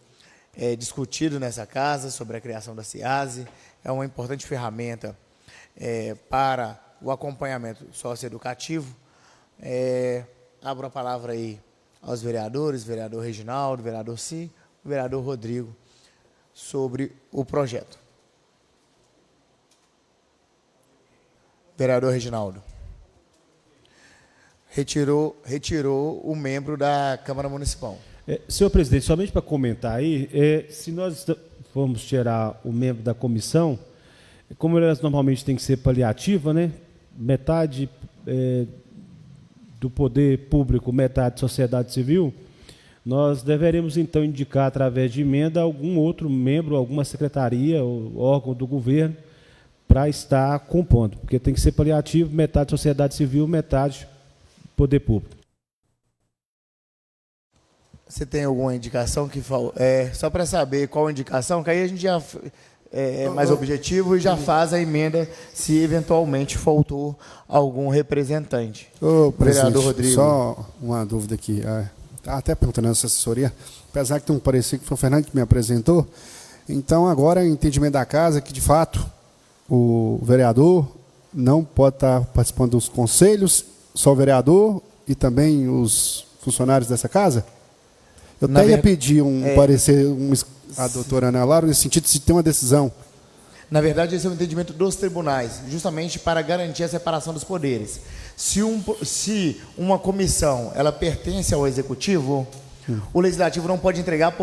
discutido nessa casa sobre a criação da CIASE, é uma importante ferramenta para o acompanhamento socioeducativo. Abro a palavra aí aos vereadores, vereador Reginaldo, vereador Si, vereador Rodrigo, sobre o projeto. Vereador Reginaldo. Retirou o membro da Câmara Municipal. Senhor presidente, somente para comentar aí, se nós formos tirar o membro da comissão, como elas normalmente têm que ser paliativa, né? Metade do poder público, metade sociedade civil, nós deveremos então indicar através de emenda algum outro membro, alguma secretaria ou órgão do governo para estar compondo, porque tem que ser paliativo, metade sociedade civil, metade poder público. Você tem alguma indicação que só para saber qual indicação, que aí a gente já mais objetivo e já faz a emenda se eventualmente faltou algum representante. Ô, presidente, Vereador Rodrigo. só uma dúvida aqui. Tá até perguntando nessa assessoria, apesar que tem um parecer que foi o Fernando que me apresentou, então agora o entendimento da casa é que, de fato, o vereador não pode estar participando dos conselhos, só o vereador e também os funcionários dessa casa? Eu até ia pedir um parecer, a doutora Ana Laura, nesse sentido, se tem uma decisão. Na verdade, esse é o entendimento dos tribunais, justamente para garantir a separação dos poderes. Se uma comissão ela pertence ao executivo, o legislativo não pode integrar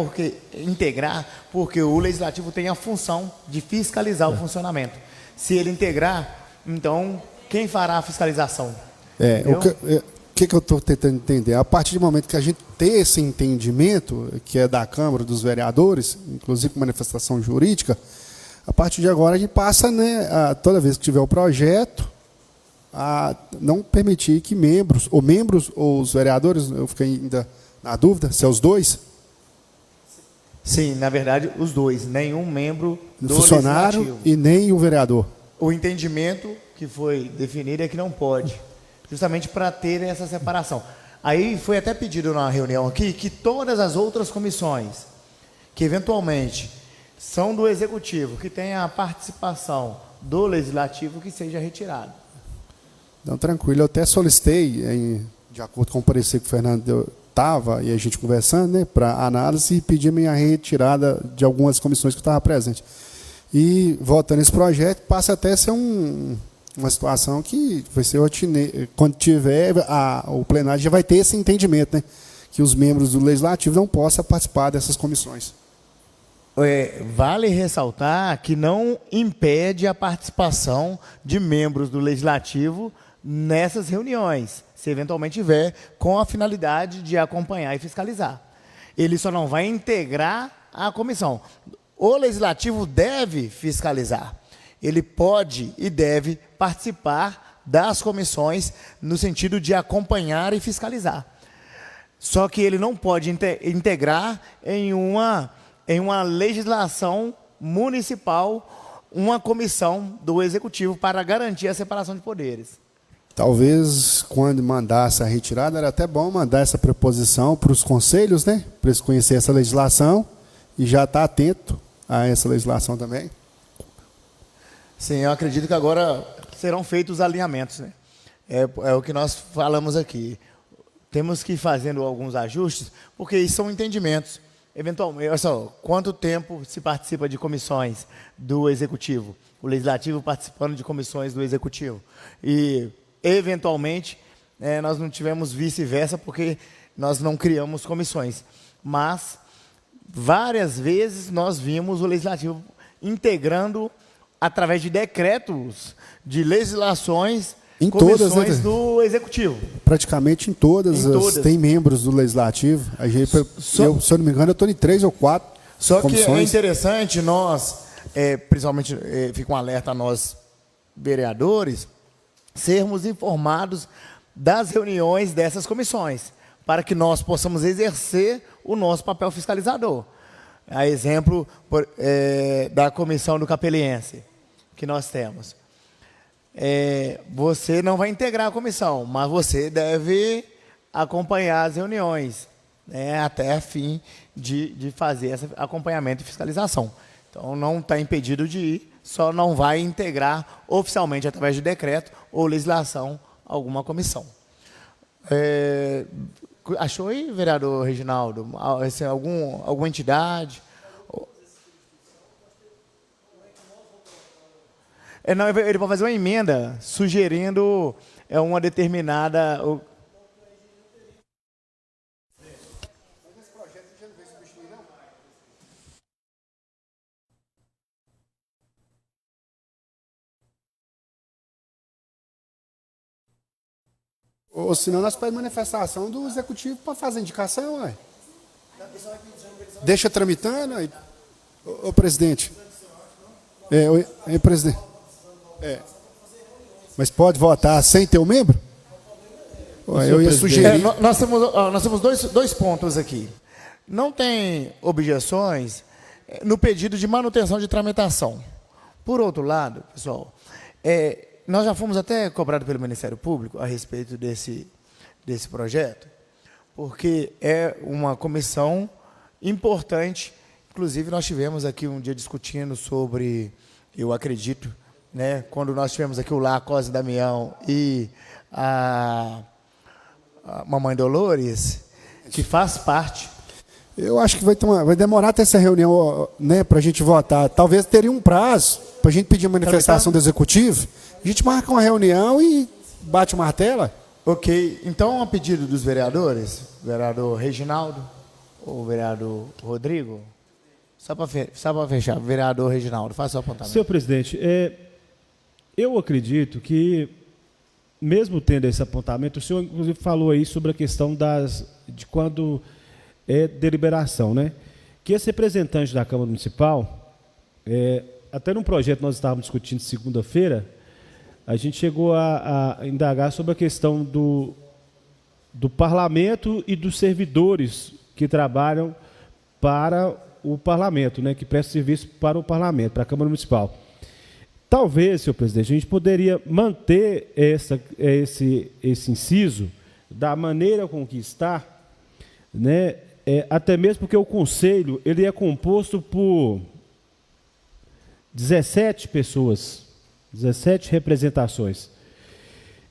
porque o legislativo tem a função de fiscalizar o funcionamento. Se ele integrar, então quem fará a fiscalização? O que eu estou tentando entender? A partir do momento que a gente tem esse entendimento, que é da Câmara dos Vereadores, inclusive com manifestação jurídica, a partir de agora a gente passa, toda vez que tiver o projeto, a não permitir que membros ou os vereadores, eu fiquei ainda na dúvida, se é os dois? Sim, na verdade, os dois. Nenhum membro do funcionário legislativo. E nem o vereador. O entendimento que foi definido é que não pode, justamente para ter essa separação. Aí foi até pedido na reunião aqui que todas as outras comissões que eventualmente são do Executivo, que tenha a participação do Legislativo, que seja retirado. Então, tranquilo. Eu até solicitei, de acordo com o parecer que o Fernando estava, e a gente conversando, para análise, e pedi minha retirada de algumas comissões que eu estava presente. E, voltando esse projeto, passa até a ser uma situação que vai ser rotineira. Quando tiver, o plenário já vai ter esse entendimento, que os membros do Legislativo não possam participar dessas comissões. Vale ressaltar que não impede a participação de membros do Legislativo nessas reuniões, se eventualmente tiver, com a finalidade de acompanhar e fiscalizar. Ele só não vai integrar a comissão. O Legislativo deve fiscalizar. Ele pode e deve participar das comissões no sentido de acompanhar e fiscalizar. Só que ele não pode integrar em uma legislação municipal uma comissão do Executivo para garantir a separação de poderes. Talvez, quando mandasse a retirada, era até bom mandar essa preposição para os conselhos, para eles conhecerem essa legislação e já estar atento a essa legislação também. Sim, eu acredito que agora serão feitos os alinhamentos. É o que nós falamos aqui. Temos que ir fazendo alguns ajustes, porque isso são entendimentos. Eventualmente, olha só, quanto tempo se participa de comissões do Executivo? O Legislativo participando de comissões do Executivo. E, eventualmente, nós não tivemos vice-versa, porque nós não criamos comissões. Mas, várias vezes, nós vimos o Legislativo integrando, através de decretos, de legislações, em comissões todas, do Executivo. Praticamente em todas, tem membros do Legislativo. Se eu não me engano, eu estou em 3 ou 4 Só comissões. Que é interessante nós, principalmente, fica um alerta a nós, vereadores, sermos informados das reuniões dessas comissões, para que nós possamos exercer o nosso papel fiscalizador. A exemplo da comissão do Capeliense, que nós temos. Você não vai integrar a comissão, mas você deve acompanhar as reuniões, até a fim de fazer esse acompanhamento e fiscalização. Então, não está impedido de ir, só não vai integrar oficialmente, através de decreto ou legislação, alguma comissão. Achou aí, vereador Reginaldo, alguma entidade? Não, ele vai fazer uma emenda sugerindo uma determinada... Ou senão nós pedimos manifestação do Executivo para fazer indicação, ué. Deixa tramitando aí. Ô presidente. Presidente. Mas pode votar sem ter um membro? Eu ia sugerir. Nós temos dois pontos aqui. Não tem objeções no pedido de manutenção de tramitação. Por outro lado, pessoal, nós já fomos até cobrados pelo Ministério Público a respeito desse projeto, porque é uma comissão importante. Inclusive, nós tivemos aqui um dia discutindo sobre, eu acredito, né, quando nós tivemos aqui o Lá, Cosa Damião e a Mamãe Dolores, que faz parte. Eu acho que vai demorar até essa reunião, né, para a gente votar. Talvez teria um prazo para a gente pedir manifestação do Executivo. A gente marca uma reunião e bate o martelo. Ok. Então, a pedido dos vereadores, vereador Reginaldo ou vereador Rodrigo, só para fechar, vereador Reginaldo, faça o apontamento. Senhor presidente, eu acredito que, mesmo tendo esse apontamento, o senhor inclusive falou aí sobre a questão de quando é deliberação, né? Que esse representante da Câmara Municipal, até num projeto que nós estávamos discutindo segunda-feira, a gente chegou a indagar sobre a questão do parlamento e dos servidores que trabalham para o parlamento, né? Que prestam serviço para o parlamento, para a Câmara Municipal. Talvez, senhor presidente, a gente poderia manter esse inciso da maneira com que está, né? Até mesmo porque o Conselho ele é composto por 17 pessoas, 17 representações.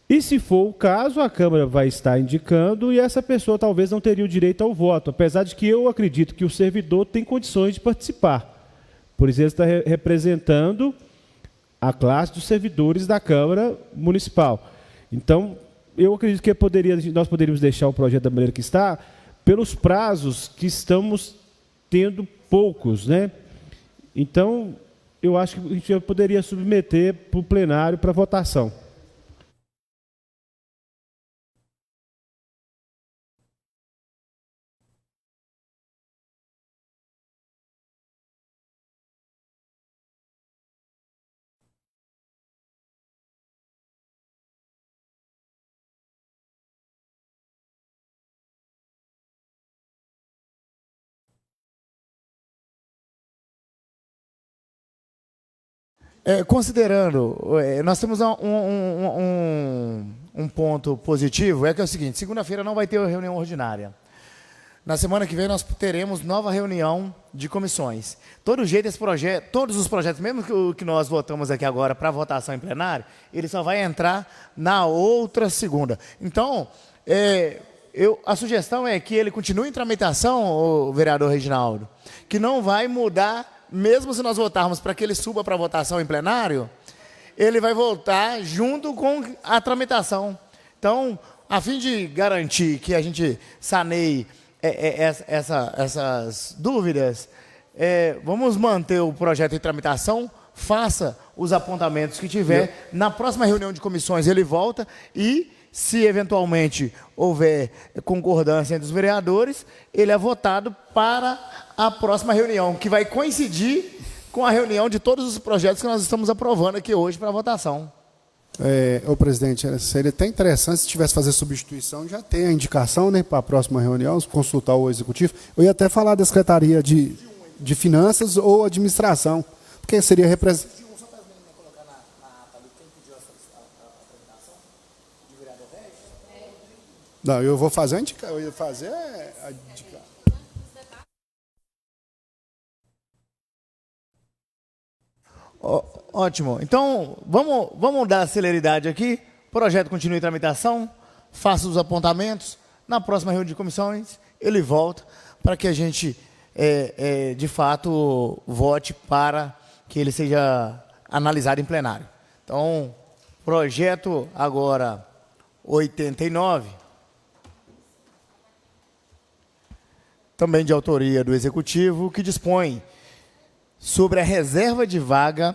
E, se for o caso, a Câmara vai estar indicando e essa pessoa talvez não teria o direito ao voto, apesar de que eu acredito que o servidor tem condições de participar. Por isso, ele está representando a classe dos servidores da Câmara Municipal. Então, eu acredito que nós poderíamos deixar o projeto da maneira que está, pelos prazos que estamos tendo poucos, né? Então, eu acho que a gente poderia submeter para o plenário para votação. Considerando, nós temos um ponto positivo, que é o seguinte: segunda-feira não vai ter reunião ordinária. Na semana que vem nós teremos nova reunião de comissões. Todo jeito, todos os projetos, mesmo que nós votamos aqui agora para votação em plenário, ele só vai entrar na outra segunda. Então, a sugestão é que ele continue em tramitação, o vereador Reginaldo, que não vai mudar. Mesmo se nós votarmos para que ele suba para votação em plenário, ele vai voltar junto com a tramitação. Então, a fim de garantir que a gente saneie essas dúvidas, vamos manter o projeto em tramitação, faça os apontamentos que tiver. Na próxima reunião de comissões ele volta e, se eventualmente houver concordância entre os vereadores, ele é votado para a próxima reunião, que vai coincidir com a reunião de todos os projetos que nós estamos aprovando aqui hoje para votação. Presidente, seria até interessante se tivesse fazer substituição, já tem a indicação, né, para a próxima reunião, consultar o Executivo. Eu ia até falar da Secretaria de Finanças ou Administração, porque seria representante. Não, eu vou fazer a indicação. Eu ia fazer a indicação. Ótimo. Então, vamos dar celeridade aqui. O projeto continua em tramitação. Faça os apontamentos. Na próxima reunião de comissões, ele volta para que a gente, de fato, vote para que ele seja analisado em plenário. Então, projeto agora 89. Também de autoria do Executivo, que dispõe sobre a reserva de vaga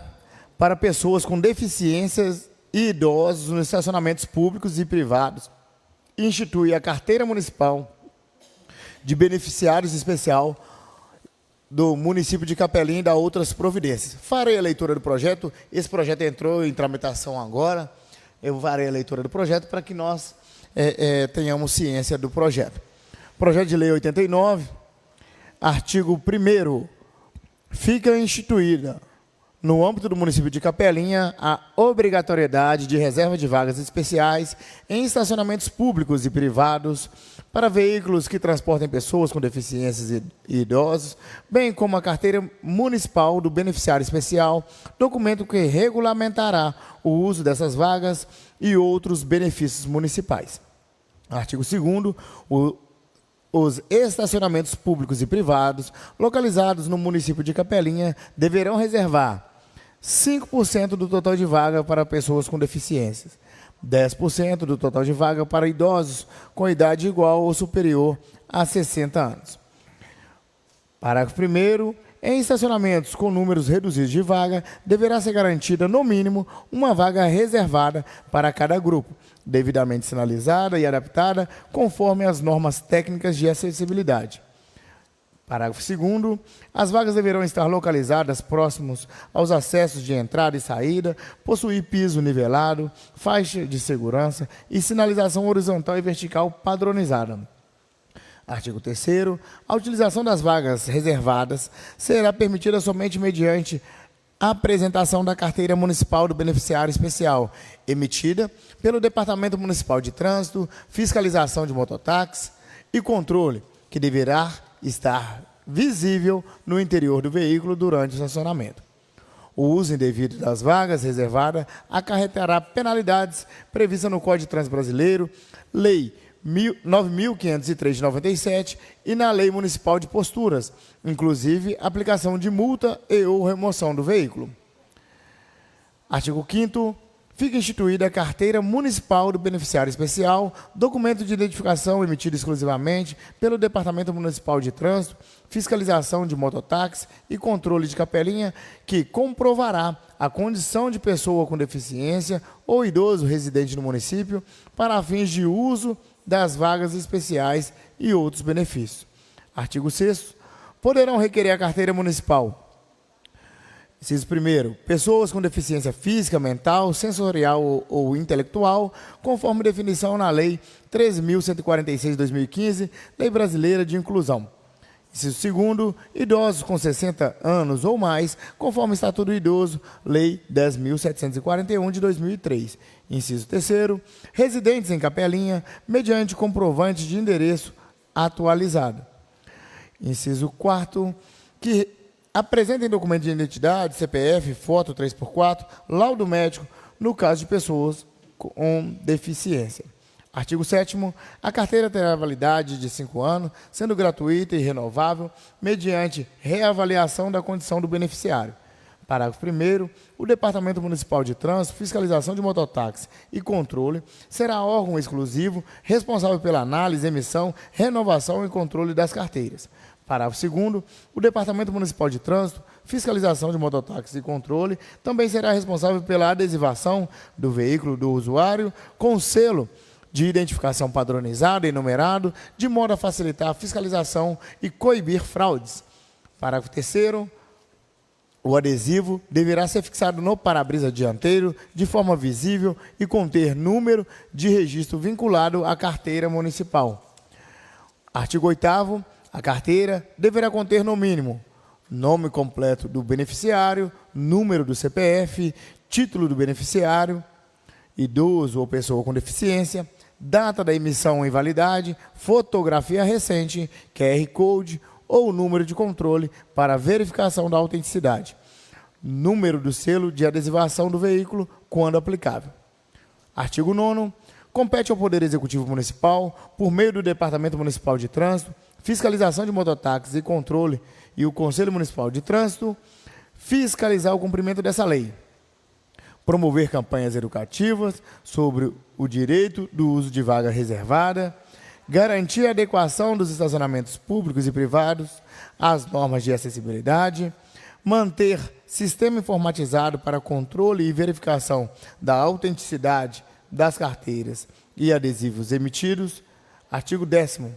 para pessoas com deficiências e idosos nos estacionamentos públicos e privados. Institui a carteira municipal de beneficiários especial do município de Capelinha e dá outras providências. Farei a leitura do projeto. Esse projeto entrou em tramitação agora. Eu farei a leitura do projeto para que nós tenhamos ciência do projeto. Projeto de Lei 89, artigo 1º, Fica instituída, no âmbito do município de Capelinha, a obrigatoriedade de reserva de vagas especiais em estacionamentos públicos e privados para veículos que transportem pessoas com deficiências e idosos, bem como a carteira municipal do beneficiário especial, documento que regulamentará o uso dessas vagas e outros benefícios municipais. Artigo 2º, os estacionamentos públicos e privados localizados no município de Capelinha deverão reservar 5% do total de vaga para pessoas com deficiências, 10% do total de vaga para idosos com idade igual ou superior a 60 anos. Parágrafo 1º. Em estacionamentos com números reduzidos de vaga, deverá ser garantida, no mínimo, uma vaga reservada para cada grupo, devidamente sinalizada e adaptada conforme as normas técnicas de acessibilidade. Parágrafo 2º. As vagas deverão estar localizadas próximos aos acessos de entrada e saída, possuir piso nivelado, faixa de segurança e sinalização horizontal e vertical padronizada. Artigo 3º. A utilização das vagas reservadas será permitida somente mediante a apresentação da carteira municipal do beneficiário especial, emitida pelo Departamento Municipal de Trânsito, Fiscalização de Mototáxi e Controle, que deverá estar visível no interior do veículo durante o estacionamento. O uso indevido das vagas reservadas acarretará penalidades previstas no Código de Trânsito Brasileiro, Lei 9.503 de 97 e na Lei Municipal de Posturas, inclusive aplicação de multa e ou remoção do veículo. Artigo 5º. Fica instituída a Carteira Municipal do Beneficiário Especial, documento de identificação emitido exclusivamente pelo Departamento Municipal de Trânsito, Fiscalização de Mototáxi e Controle de Capelinha, que comprovará a condição de pessoa com deficiência ou idoso residente no município para fins de uso das vagas especiais e outros benefícios. Artigo 6º. Poderão requerer a carteira municipal. Inciso 1º. Pessoas com deficiência física, mental, sensorial ou intelectual, conforme definição na Lei 13.146 de 2015, Lei Brasileira de Inclusão. Inciso 2º. Idosos com 60 anos ou mais, conforme o Estatuto do Idoso, Lei 10.741 de 2003. Inciso 3º. Residentes em Capelinha, mediante comprovante de endereço atualizado. Inciso 4º. Que apresentem documento de identidade, CPF, foto 3x4, laudo médico, no caso de pessoas com deficiência. Artigo 7º. A carteira terá validade de 5 anos, sendo gratuita e renovável, mediante reavaliação da condição do beneficiário. Parágrafo 1º. O Departamento Municipal de Trânsito, Fiscalização de Mototáxi e Controle será órgão exclusivo responsável pela análise, emissão, renovação e controle das carteiras. Parágrafo 2º. O Departamento Municipal de Trânsito, Fiscalização de Mototáxi e Controle também será responsável pela adesivação do veículo do usuário com selo de identificação padronizado e numerado, de modo a facilitar a fiscalização e coibir fraudes. Parágrafo 3º. O adesivo deverá ser fixado no para-brisa dianteiro de forma visível e conter número de registro vinculado à carteira municipal. Artigo 8º. A carteira deverá conter, no mínimo, nome completo do beneficiário, número do CPF, título do beneficiário, idoso ou pessoa com deficiência, data da emissão e validade, fotografia recente, QR Code ou número de controle para verificação da autenticidade, número do selo de adesivação do veículo, quando aplicável. Artigo 9º. Compete ao Poder Executivo Municipal, por meio do Departamento Municipal de Trânsito, Fiscalização de Mototáxis e Controle e o Conselho Municipal de Trânsito, fiscalizar o cumprimento dessa lei. Promover campanhas educativas sobre o direito do uso de vaga reservada, garantir a adequação dos estacionamentos públicos e privados às normas de acessibilidade, manter sistema informatizado para controle e verificação da autenticidade das carteiras e adesivos emitidos. Artigo 10º.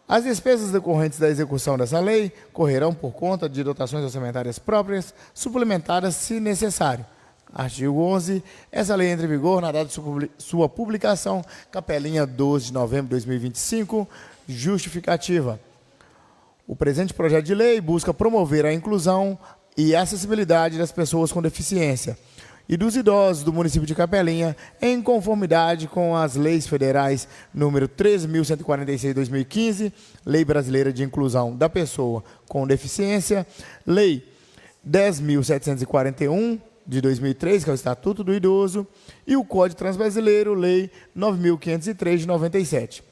As despesas decorrentes da execução dessa lei correrão por conta de dotações orçamentárias próprias, suplementadas se necessário. Artigo 11. Essa lei entra em vigor na data de sua publicação, Capelinha, 12 de novembro de 2025. Justificativa. O presente projeto de lei busca promover a inclusão e a acessibilidade das pessoas com deficiência e dos idosos do município de Capelinha, em conformidade com as leis federais número 13.146/2015, Lei Brasileira de Inclusão da Pessoa com Deficiência, Lei 10.741 de 2003, que é o Estatuto do Idoso, e o Código Transbrasileiro, Lei 9.503 de 97.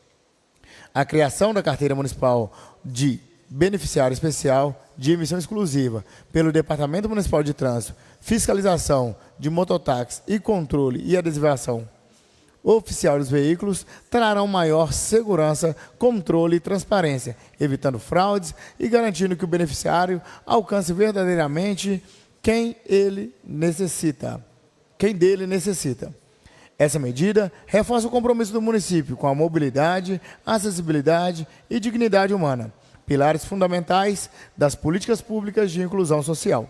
A criação da Carteira Municipal de Beneficiário Especial de Emissão Exclusiva pelo Departamento Municipal de Trânsito, Fiscalização de Mototáxi e Controle e Adesivação Oficial dos Veículos trarão maior segurança, controle e transparência, evitando fraudes e garantindo que o beneficiário alcance verdadeiramente quem dele necessita. Essa medida reforça o compromisso do município com a mobilidade, acessibilidade e dignidade humana, pilares fundamentais das políticas públicas de inclusão social.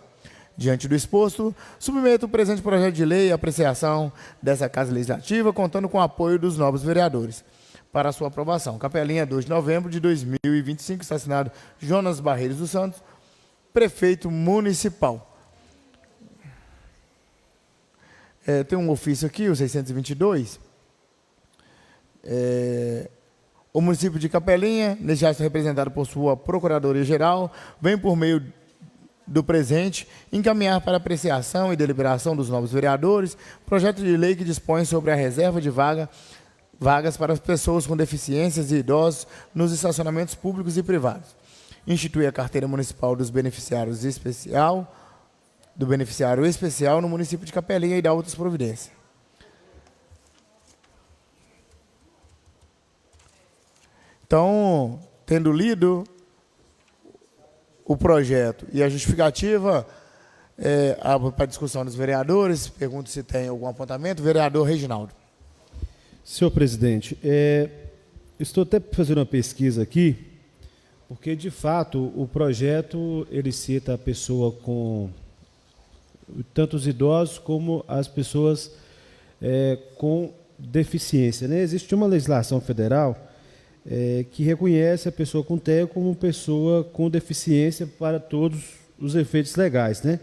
Diante do exposto, submeto o presente projeto de lei à apreciação dessa Casa Legislativa, contando com o apoio dos nobres vereadores. Para a sua aprovação. Capelinha, 2 de novembro de 2025, está assinado Jonas Barreiros dos Santos, prefeito municipal. Tem um ofício aqui, o 622. O município de Capelinha, neste caso representado por sua Procuradoria-Geral, vem por meio do presente encaminhar para apreciação e deliberação dos novos vereadores projeto de lei que dispõe sobre a reserva de vagas para as pessoas com deficiências e idosos nos estacionamentos públicos e privados. Institui a carteira municipal do beneficiário especial no município de Capelinha e dá outras providências. Então, tendo lido o projeto e a justificativa para a discussão dos vereadores, pergunto se tem algum apontamento. Vereador Reginaldo. Senhor presidente, estou até fazendo uma pesquisa aqui, porque, de fato, o projeto ele cita a pessoa com tanto os idosos como as pessoas com deficiência, né? Existe uma legislação federal que reconhece a pessoa com TEA como pessoa com deficiência para todos os efeitos legais, né?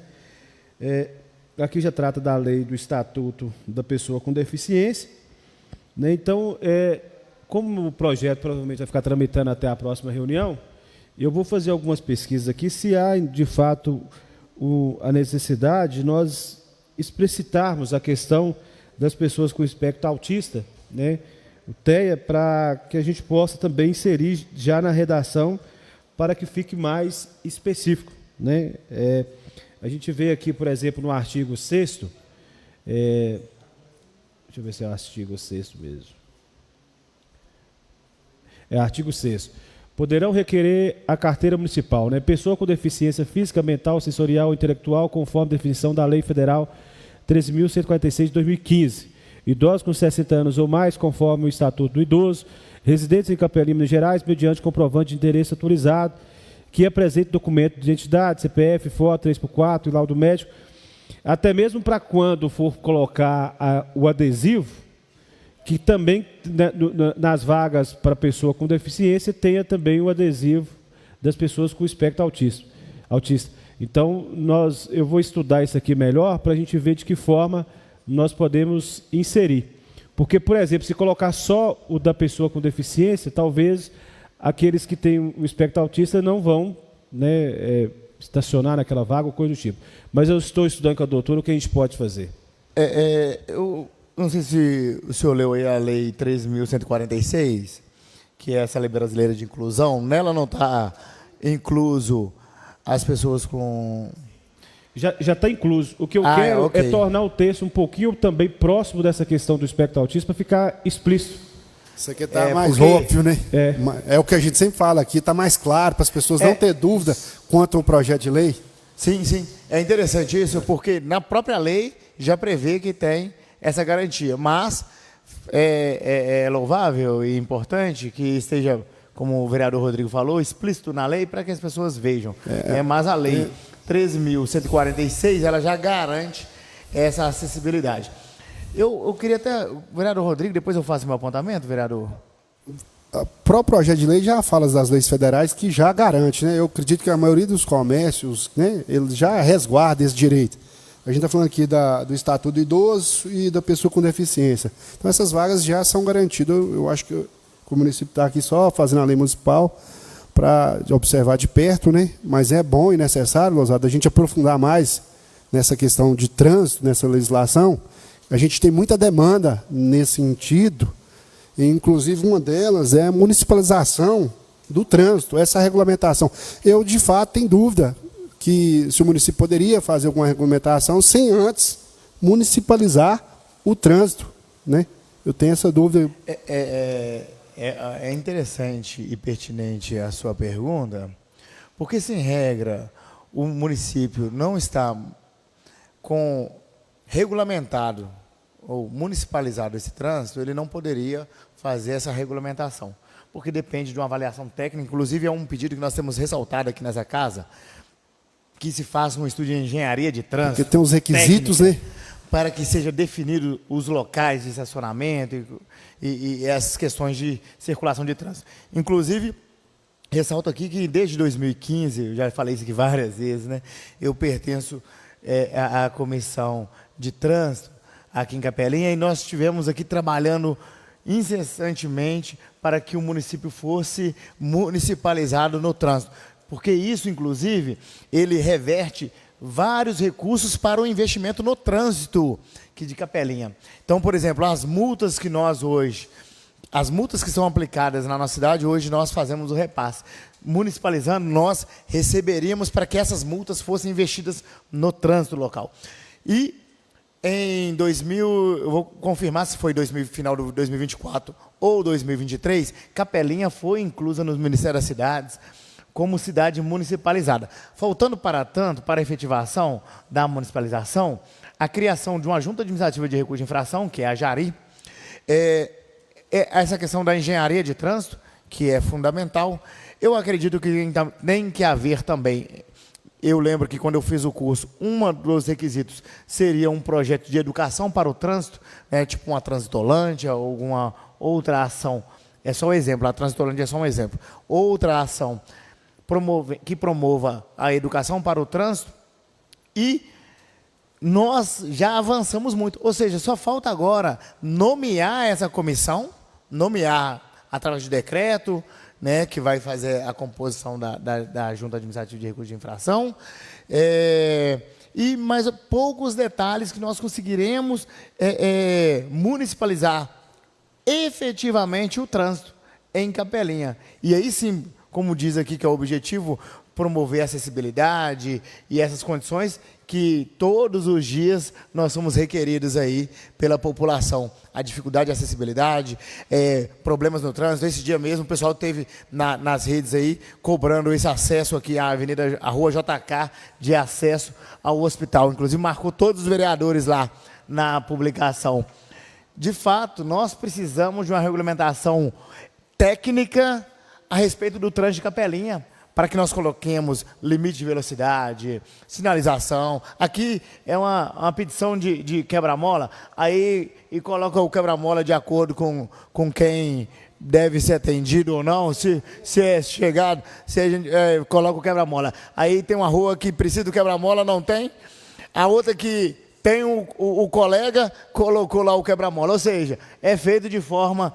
Aqui já trata da lei do Estatuto da Pessoa com Deficiência, né? Então, como o projeto provavelmente vai ficar tramitando até a próxima reunião, eu vou fazer algumas pesquisas aqui, se há, de fato, a necessidade de nós explicitarmos a questão das pessoas com espectro autista, né? O TEA, para que a gente possa também inserir já na redação para que fique mais específico, né? A gente vê aqui, por exemplo, no artigo 6º, deixa eu ver se é o artigo 6º mesmo. Artigo 6º. Poderão requerer a carteira municipal, né? Pessoa com deficiência física, mental, sensorial ou intelectual, conforme definição da Lei Federal 13.146 de 2015. Idosos com 60 anos ou mais, conforme o Estatuto do Idoso, residentes em Capelinha, Minas Gerais, mediante comprovante de endereço atualizado, que apresente documento de identidade, CPF, foto, 3x4 e laudo médico, até mesmo para quando for colocar o adesivo, que também nas vagas para pessoa com deficiência tenha também o adesivo das pessoas com espectro autista. Então, eu vou estudar isso aqui melhor para a gente ver de que forma nós podemos inserir. Porque, por exemplo, se colocar só o da pessoa com deficiência, talvez aqueles que têm o espectro autista não vão, né, estacionar naquela vaga ou coisa do tipo. Mas eu estou estudando com a doutora o que a gente pode fazer. Eu não sei se o senhor leu aí a Lei 13.146, que é essa Lei Brasileira de Inclusão. Nela não está incluso as pessoas com... Já está incluso. O que eu quero é tornar o texto um pouquinho também próximo dessa questão do espectro autista para ficar explícito. Isso aqui está mais óbvio, né? É o que a gente sempre fala aqui, está mais claro para as pessoas não ter dúvida quanto ao projeto de lei. Sim, sim. É interessante isso, porque na própria lei já prevê que tem essa garantia. Mas é louvável e importante que esteja, como o vereador Rodrigo falou, explícito na lei para que as pessoas vejam. Mas a lei 13.146, ela já garante essa acessibilidade. Eu queria até... Vereador Rodrigo, depois eu faço meu apontamento, vereador? O próprio projeto de lei já fala das leis federais que já garante, né? Eu acredito que a maioria dos comércios, né, eles já resguardam esse direito. A gente está falando aqui do Estatuto do Idoso e da pessoa com deficiência. Então, essas vagas já são garantidas. Eu acho que o município está aqui só fazendo a lei municipal para observar de perto, né? Mas é bom e necessário, Lousada, a gente aprofundar mais nessa questão de trânsito, nessa legislação. A gente tem muita demanda nesse sentido. Inclusive, uma delas é a municipalização do trânsito, essa regulamentação. Eu, de fato, tenho dúvida que se o município poderia fazer alguma regulamentação sem antes municipalizar o trânsito, né? Eu tenho essa dúvida. É interessante e pertinente a sua pergunta, porque, sem regra, o município não está regulamentado ou municipalizado esse trânsito, ele não poderia fazer essa regulamentação, porque depende de uma avaliação técnica. Inclusive, é um pedido que nós temos ressaltado aqui nessa casa, que se faça um estudo de engenharia de trânsito. Porque tem os requisitos, técnica, né? Para que seja definido os locais de estacionamento e essas questões de circulação de trânsito. Inclusive, ressalto aqui que desde 2015, eu já falei isso aqui várias vezes, né? Eu pertenço à comissão de trânsito aqui em Capelinha, e nós estivemos aqui trabalhando incessantemente para que o município fosse municipalizado no trânsito, porque isso, inclusive, ele reverte vários recursos para o investimento no trânsito aqui de Capelinha. Então, por exemplo, as multas que são aplicadas na nossa cidade, hoje nós fazemos o repasse. Municipalizando, nós receberíamos para que essas multas fossem investidas no trânsito local. E em 2000, eu vou confirmar se foi final de 2024 ou 2023, Capelinha foi inclusa no Ministério das Cidades como cidade municipalizada. Faltando para tanto, para a efetivação da municipalização, a criação de uma junta administrativa de recurso de infração, que é a JARI, essa questão da engenharia de trânsito, que é fundamental. Eu acredito que tem que haver também. Eu lembro que quando eu fiz o curso, um dos requisitos seria um projeto de educação para o trânsito, né, tipo uma transitolândia ou alguma outra ação. É só um exemplo, a transitolândia é só um exemplo. Outra ação que promova a educação para o trânsito, e nós já avançamos muito. Ou seja, só falta agora nomear essa comissão, nomear através de decreto, né, que vai fazer a composição da Junta Administrativa de Recursos de Infração, e mais poucos detalhes que nós conseguiremos municipalizar efetivamente o trânsito em Capelinha. E aí sim, como diz aqui que é o objetivo, promover a acessibilidade e essas condições que todos os dias nós somos requeridos aí pela população. A dificuldade de acessibilidade, problemas no trânsito. Esse dia mesmo o pessoal teve nas redes aí cobrando esse acesso aqui à Rua JK, de acesso ao hospital. Inclusive marcou todos os vereadores lá na publicação. De fato, nós precisamos de uma regulamentação técnica a respeito do trânsito de Capelinha, para que nós coloquemos limite de velocidade, sinalização. Aqui é uma petição de quebra-mola, aí e coloca o quebra-mola de acordo com quem deve ser atendido ou não, se é chegado, se a gente coloca o quebra-mola. Aí tem uma rua que precisa do quebra-mola, não tem, a outra que tem o colega, colocou lá o quebra-mola. Ou seja, é feito de forma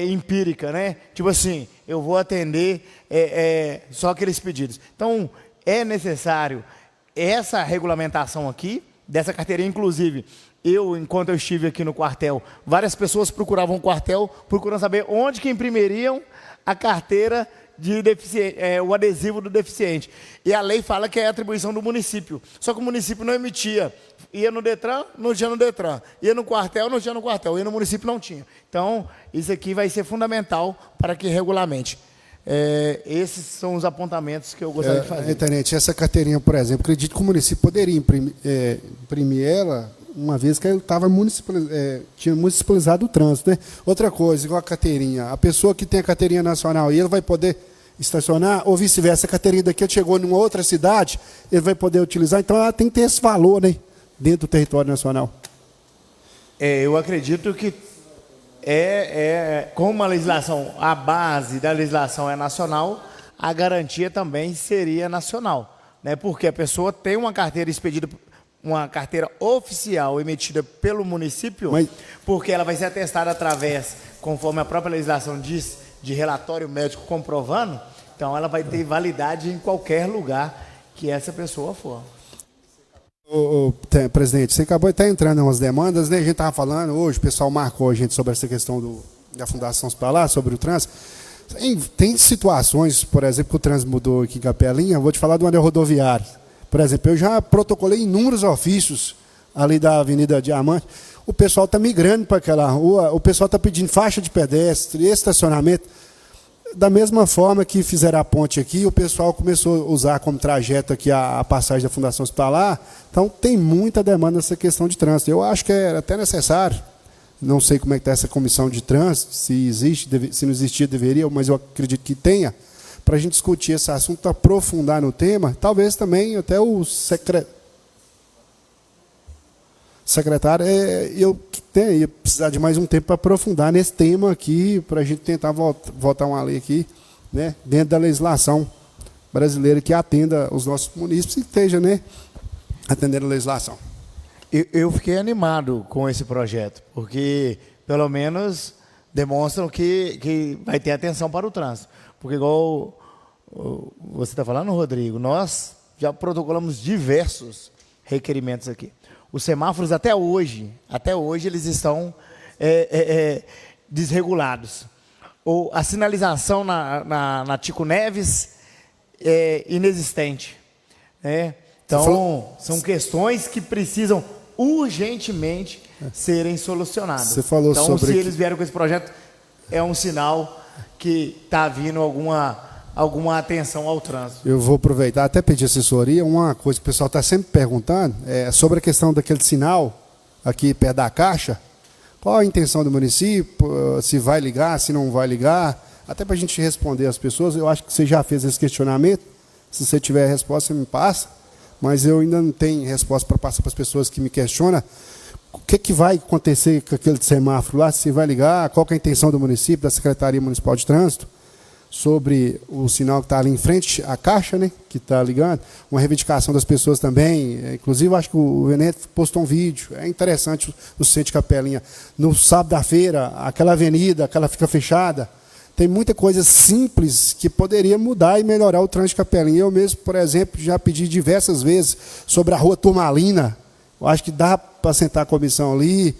empírica, né? Tipo assim, eu vou atender só aqueles pedidos. Então, é necessário essa regulamentação aqui, dessa carteirinha. Inclusive, enquanto eu estive aqui no quartel, várias pessoas procuravam o quartel, procurando saber onde que imprimiriam a carteira de deficiente, o adesivo do deficiente. E a lei fala que é atribuição do município. Só que o município não emitia. Ia no Detran, não tinha no Detran. Ia no quartel, não tinha no quartel. Ia no município, não tinha. Então, isso aqui vai ser fundamental para que regulamente. Esses são os apontamentos que eu gostaria de fazer. Tenente, essa carteirinha, por exemplo, acredito que o município poderia imprimir ela, uma vez que ele tinha municipalizado o trânsito, né? Outra coisa, igual a carteirinha, a pessoa que tem a carteirinha nacional, e ele vai poder estacionar, ou vice-versa, a carteirinha daqui chegou em uma outra cidade, ele vai poder utilizar, então ela tem que ter esse valor, né, dentro do território nacional. Eu acredito que como a legislação, a base da legislação é nacional, a garantia também seria nacional, né? Porque a pessoa tem uma carteira expedida, uma carteira oficial emitida pelo município, porque ela vai ser atestada através, conforme a própria legislação diz, de relatório médico comprovando, então ela vai ter validade em qualquer lugar que essa pessoa for. Presidente, você acabou de estar entrando em umas demandas, né? A gente estava falando hoje, o pessoal marcou a gente sobre essa questão da Fundação Hospitalar, sobre o trânsito. Tem situações, por exemplo, que o trânsito mudou aqui em Capelinha, eu vou te falar do anel rodoviário. Por exemplo, eu já protocolei inúmeros ofícios ali da Avenida Diamante. O pessoal está migrando para aquela rua, o pessoal está pedindo faixa de pedestre, estacionamento. Da mesma forma que fizeram a ponte aqui, o pessoal começou a usar como trajeto aqui a passagem da Fundação Hospitalar. Então, tem muita demanda nessa questão de trânsito. Eu acho que é até necessário, não sei como é que está essa comissão de trânsito, se existe, se não existir, deveria, mas eu acredito que tenha, para a gente discutir esse assunto, aprofundar no tema. Talvez também até o secretário, eu ia precisar de mais um tempo para aprofundar nesse tema aqui, para a gente tentar votar uma lei aqui, né, dentro da legislação brasileira que atenda os nossos munícipes e esteja, né, atendendo a legislação. Eu fiquei animado com esse projeto, porque pelo menos demonstram que vai ter atenção para o trânsito. Porque igual você está falando, Rodrigo, nós já protocolamos diversos requerimentos aqui. Os semáforos até hoje eles estão desregulados. Ou a sinalização na Tico Neves é inexistente, né? Então, são questões que precisam urgentemente serem solucionadas. Você falou então, sobre se eles vieram com esse projeto, é um sinal que está vindo alguma atenção ao trânsito. Eu vou aproveitar, até pedir assessoria, uma coisa que o pessoal está sempre perguntando, sobre a questão daquele sinal aqui perto da Caixa. Qual a intenção do município, se vai ligar, se não vai ligar, até para a gente responder às pessoas. Eu acho que você já fez esse questionamento, se você tiver a resposta, você me passa. Mas eu ainda não tenho resposta para passar para as pessoas que me questionam o que vai acontecer com aquele semáforo lá, se vai ligar, qual que é a intenção do município, da Secretaria Municipal de Trânsito, sobre o sinal que está ali em frente à Caixa, né, que está ligando, uma reivindicação das pessoas também. Inclusive, acho que o Veneto postou um vídeo, é interessante o centro de Capelinha. No sábado da feira, aquela avenida, aquela fica fechada, tem muita coisa simples que poderia mudar e melhorar o trânsito de Capelinha. Eu mesmo, por exemplo, já pedi diversas vezes sobre a rua Turmalina. Eu acho que dá para sentar a comissão ali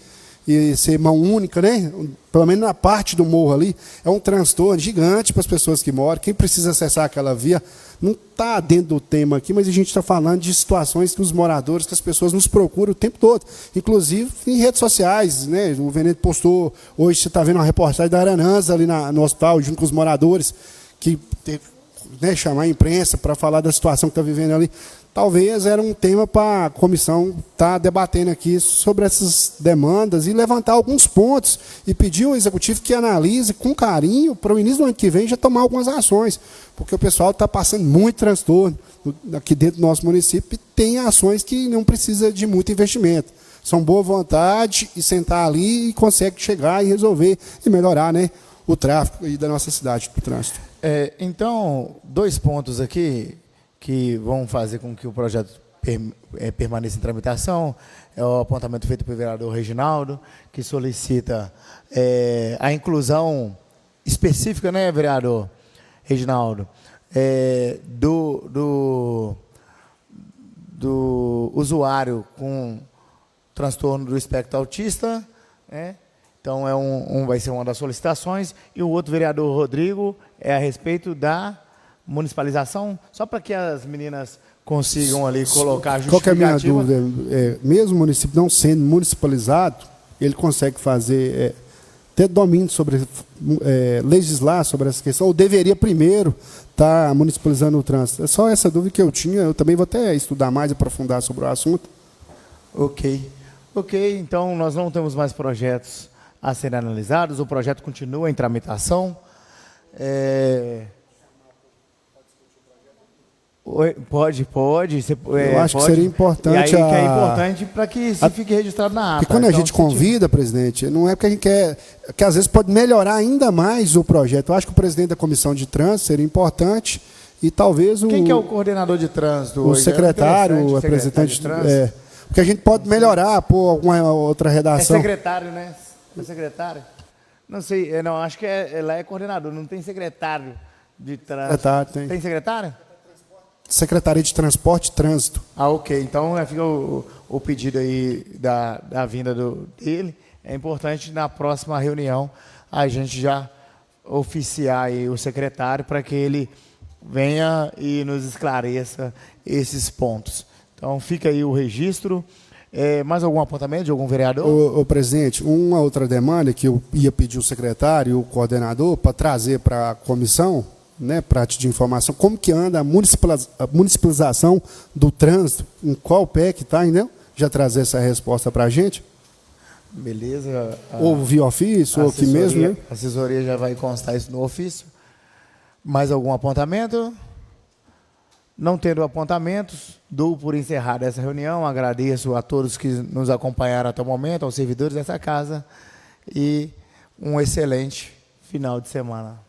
e ser mão única, né? Pelo menos na parte do morro ali. É um transtorno gigante para as pessoas que moram. Quem precisa acessar aquela via não está dentro do tema aqui, mas a gente está falando de situações que os moradores, que as pessoas nos procuram o tempo todo, inclusive em redes sociais, né? O Veneto postou, hoje você está vendo uma reportagem da Arananza ali no hospital, junto com os moradores, que teve, né, chamar a imprensa para falar da situação que está vivendo ali. Talvez era um tema para a comissão estar debatendo aqui sobre essas demandas e levantar alguns pontos e pedir ao executivo que analise com carinho para o início do ano que vem já tomar algumas ações, porque o pessoal está passando muito transtorno aqui dentro do nosso município e tem ações que não precisa de muito investimento. São boa vontade e sentar ali e consegue chegar e resolver e melhorar, né, o tráfego aí da nossa cidade, do trânsito. Então, 2 pontos aqui que vão fazer com que o projeto permaneça em tramitação. É o apontamento feito pelo vereador Reginaldo, que solicita a inclusão específica, né, vereador Reginaldo, do usuário com transtorno do espectro autista, né? Então, vai ser uma das solicitações. E o outro vereador Rodrigo é a respeito da municipalização, só para que as meninas consigam ali colocar a justificativa. Qual que é a minha dúvida? Mesmo o município não sendo municipalizado, ele consegue fazer, ter domínio sobre, legislar sobre essa questão, ou deveria primeiro estar municipalizando o trânsito? É só essa dúvida que eu tinha, eu também vou até estudar mais, aprofundar sobre o assunto. Ok, então nós não temos mais projetos a serem analisados, o projeto continua em tramitação. Oi, pode. Eu acho que seria importante. E aí que é importante para que se fique registrado na ata. Porque quando a gente convida, presidente, não é porque a gente quer. Que às vezes pode melhorar ainda mais o projeto. Eu acho que o presidente da comissão de trânsito seria importante e talvez o. Quem que é o coordenador de trânsito? O secretário, o representante de trânsito. Porque a gente pode melhorar, pôr alguma outra redação. É secretário, né? É secretário? Não sei, não, acho que lá é coordenador, não tem secretário de trânsito. Secretário, tem. Tem secretário? Secretaria de Transporte e Trânsito. Ah, ok. Então fica o pedido aí da vinda dele. É importante na próxima reunião a gente já oficiar aí o secretário para que ele venha e nos esclareça esses pontos. Então fica aí o registro. Mais algum apontamento de algum vereador? Ô, presidente, uma outra demanda que eu ia pedir o secretário e o coordenador para trazer para a comissão, né, prática de informação, como que anda a municipalização do trânsito, em qual pé que está, entendeu? Já trazer essa resposta para a gente. Beleza. Ou via ofício, ou aqui mesmo, né? A assessoria já vai constar isso no ofício. Mais algum apontamento? Não tendo apontamentos, dou por encerrada essa reunião. Agradeço a todos que nos acompanharam até o momento, aos servidores dessa casa, e um excelente final de semana.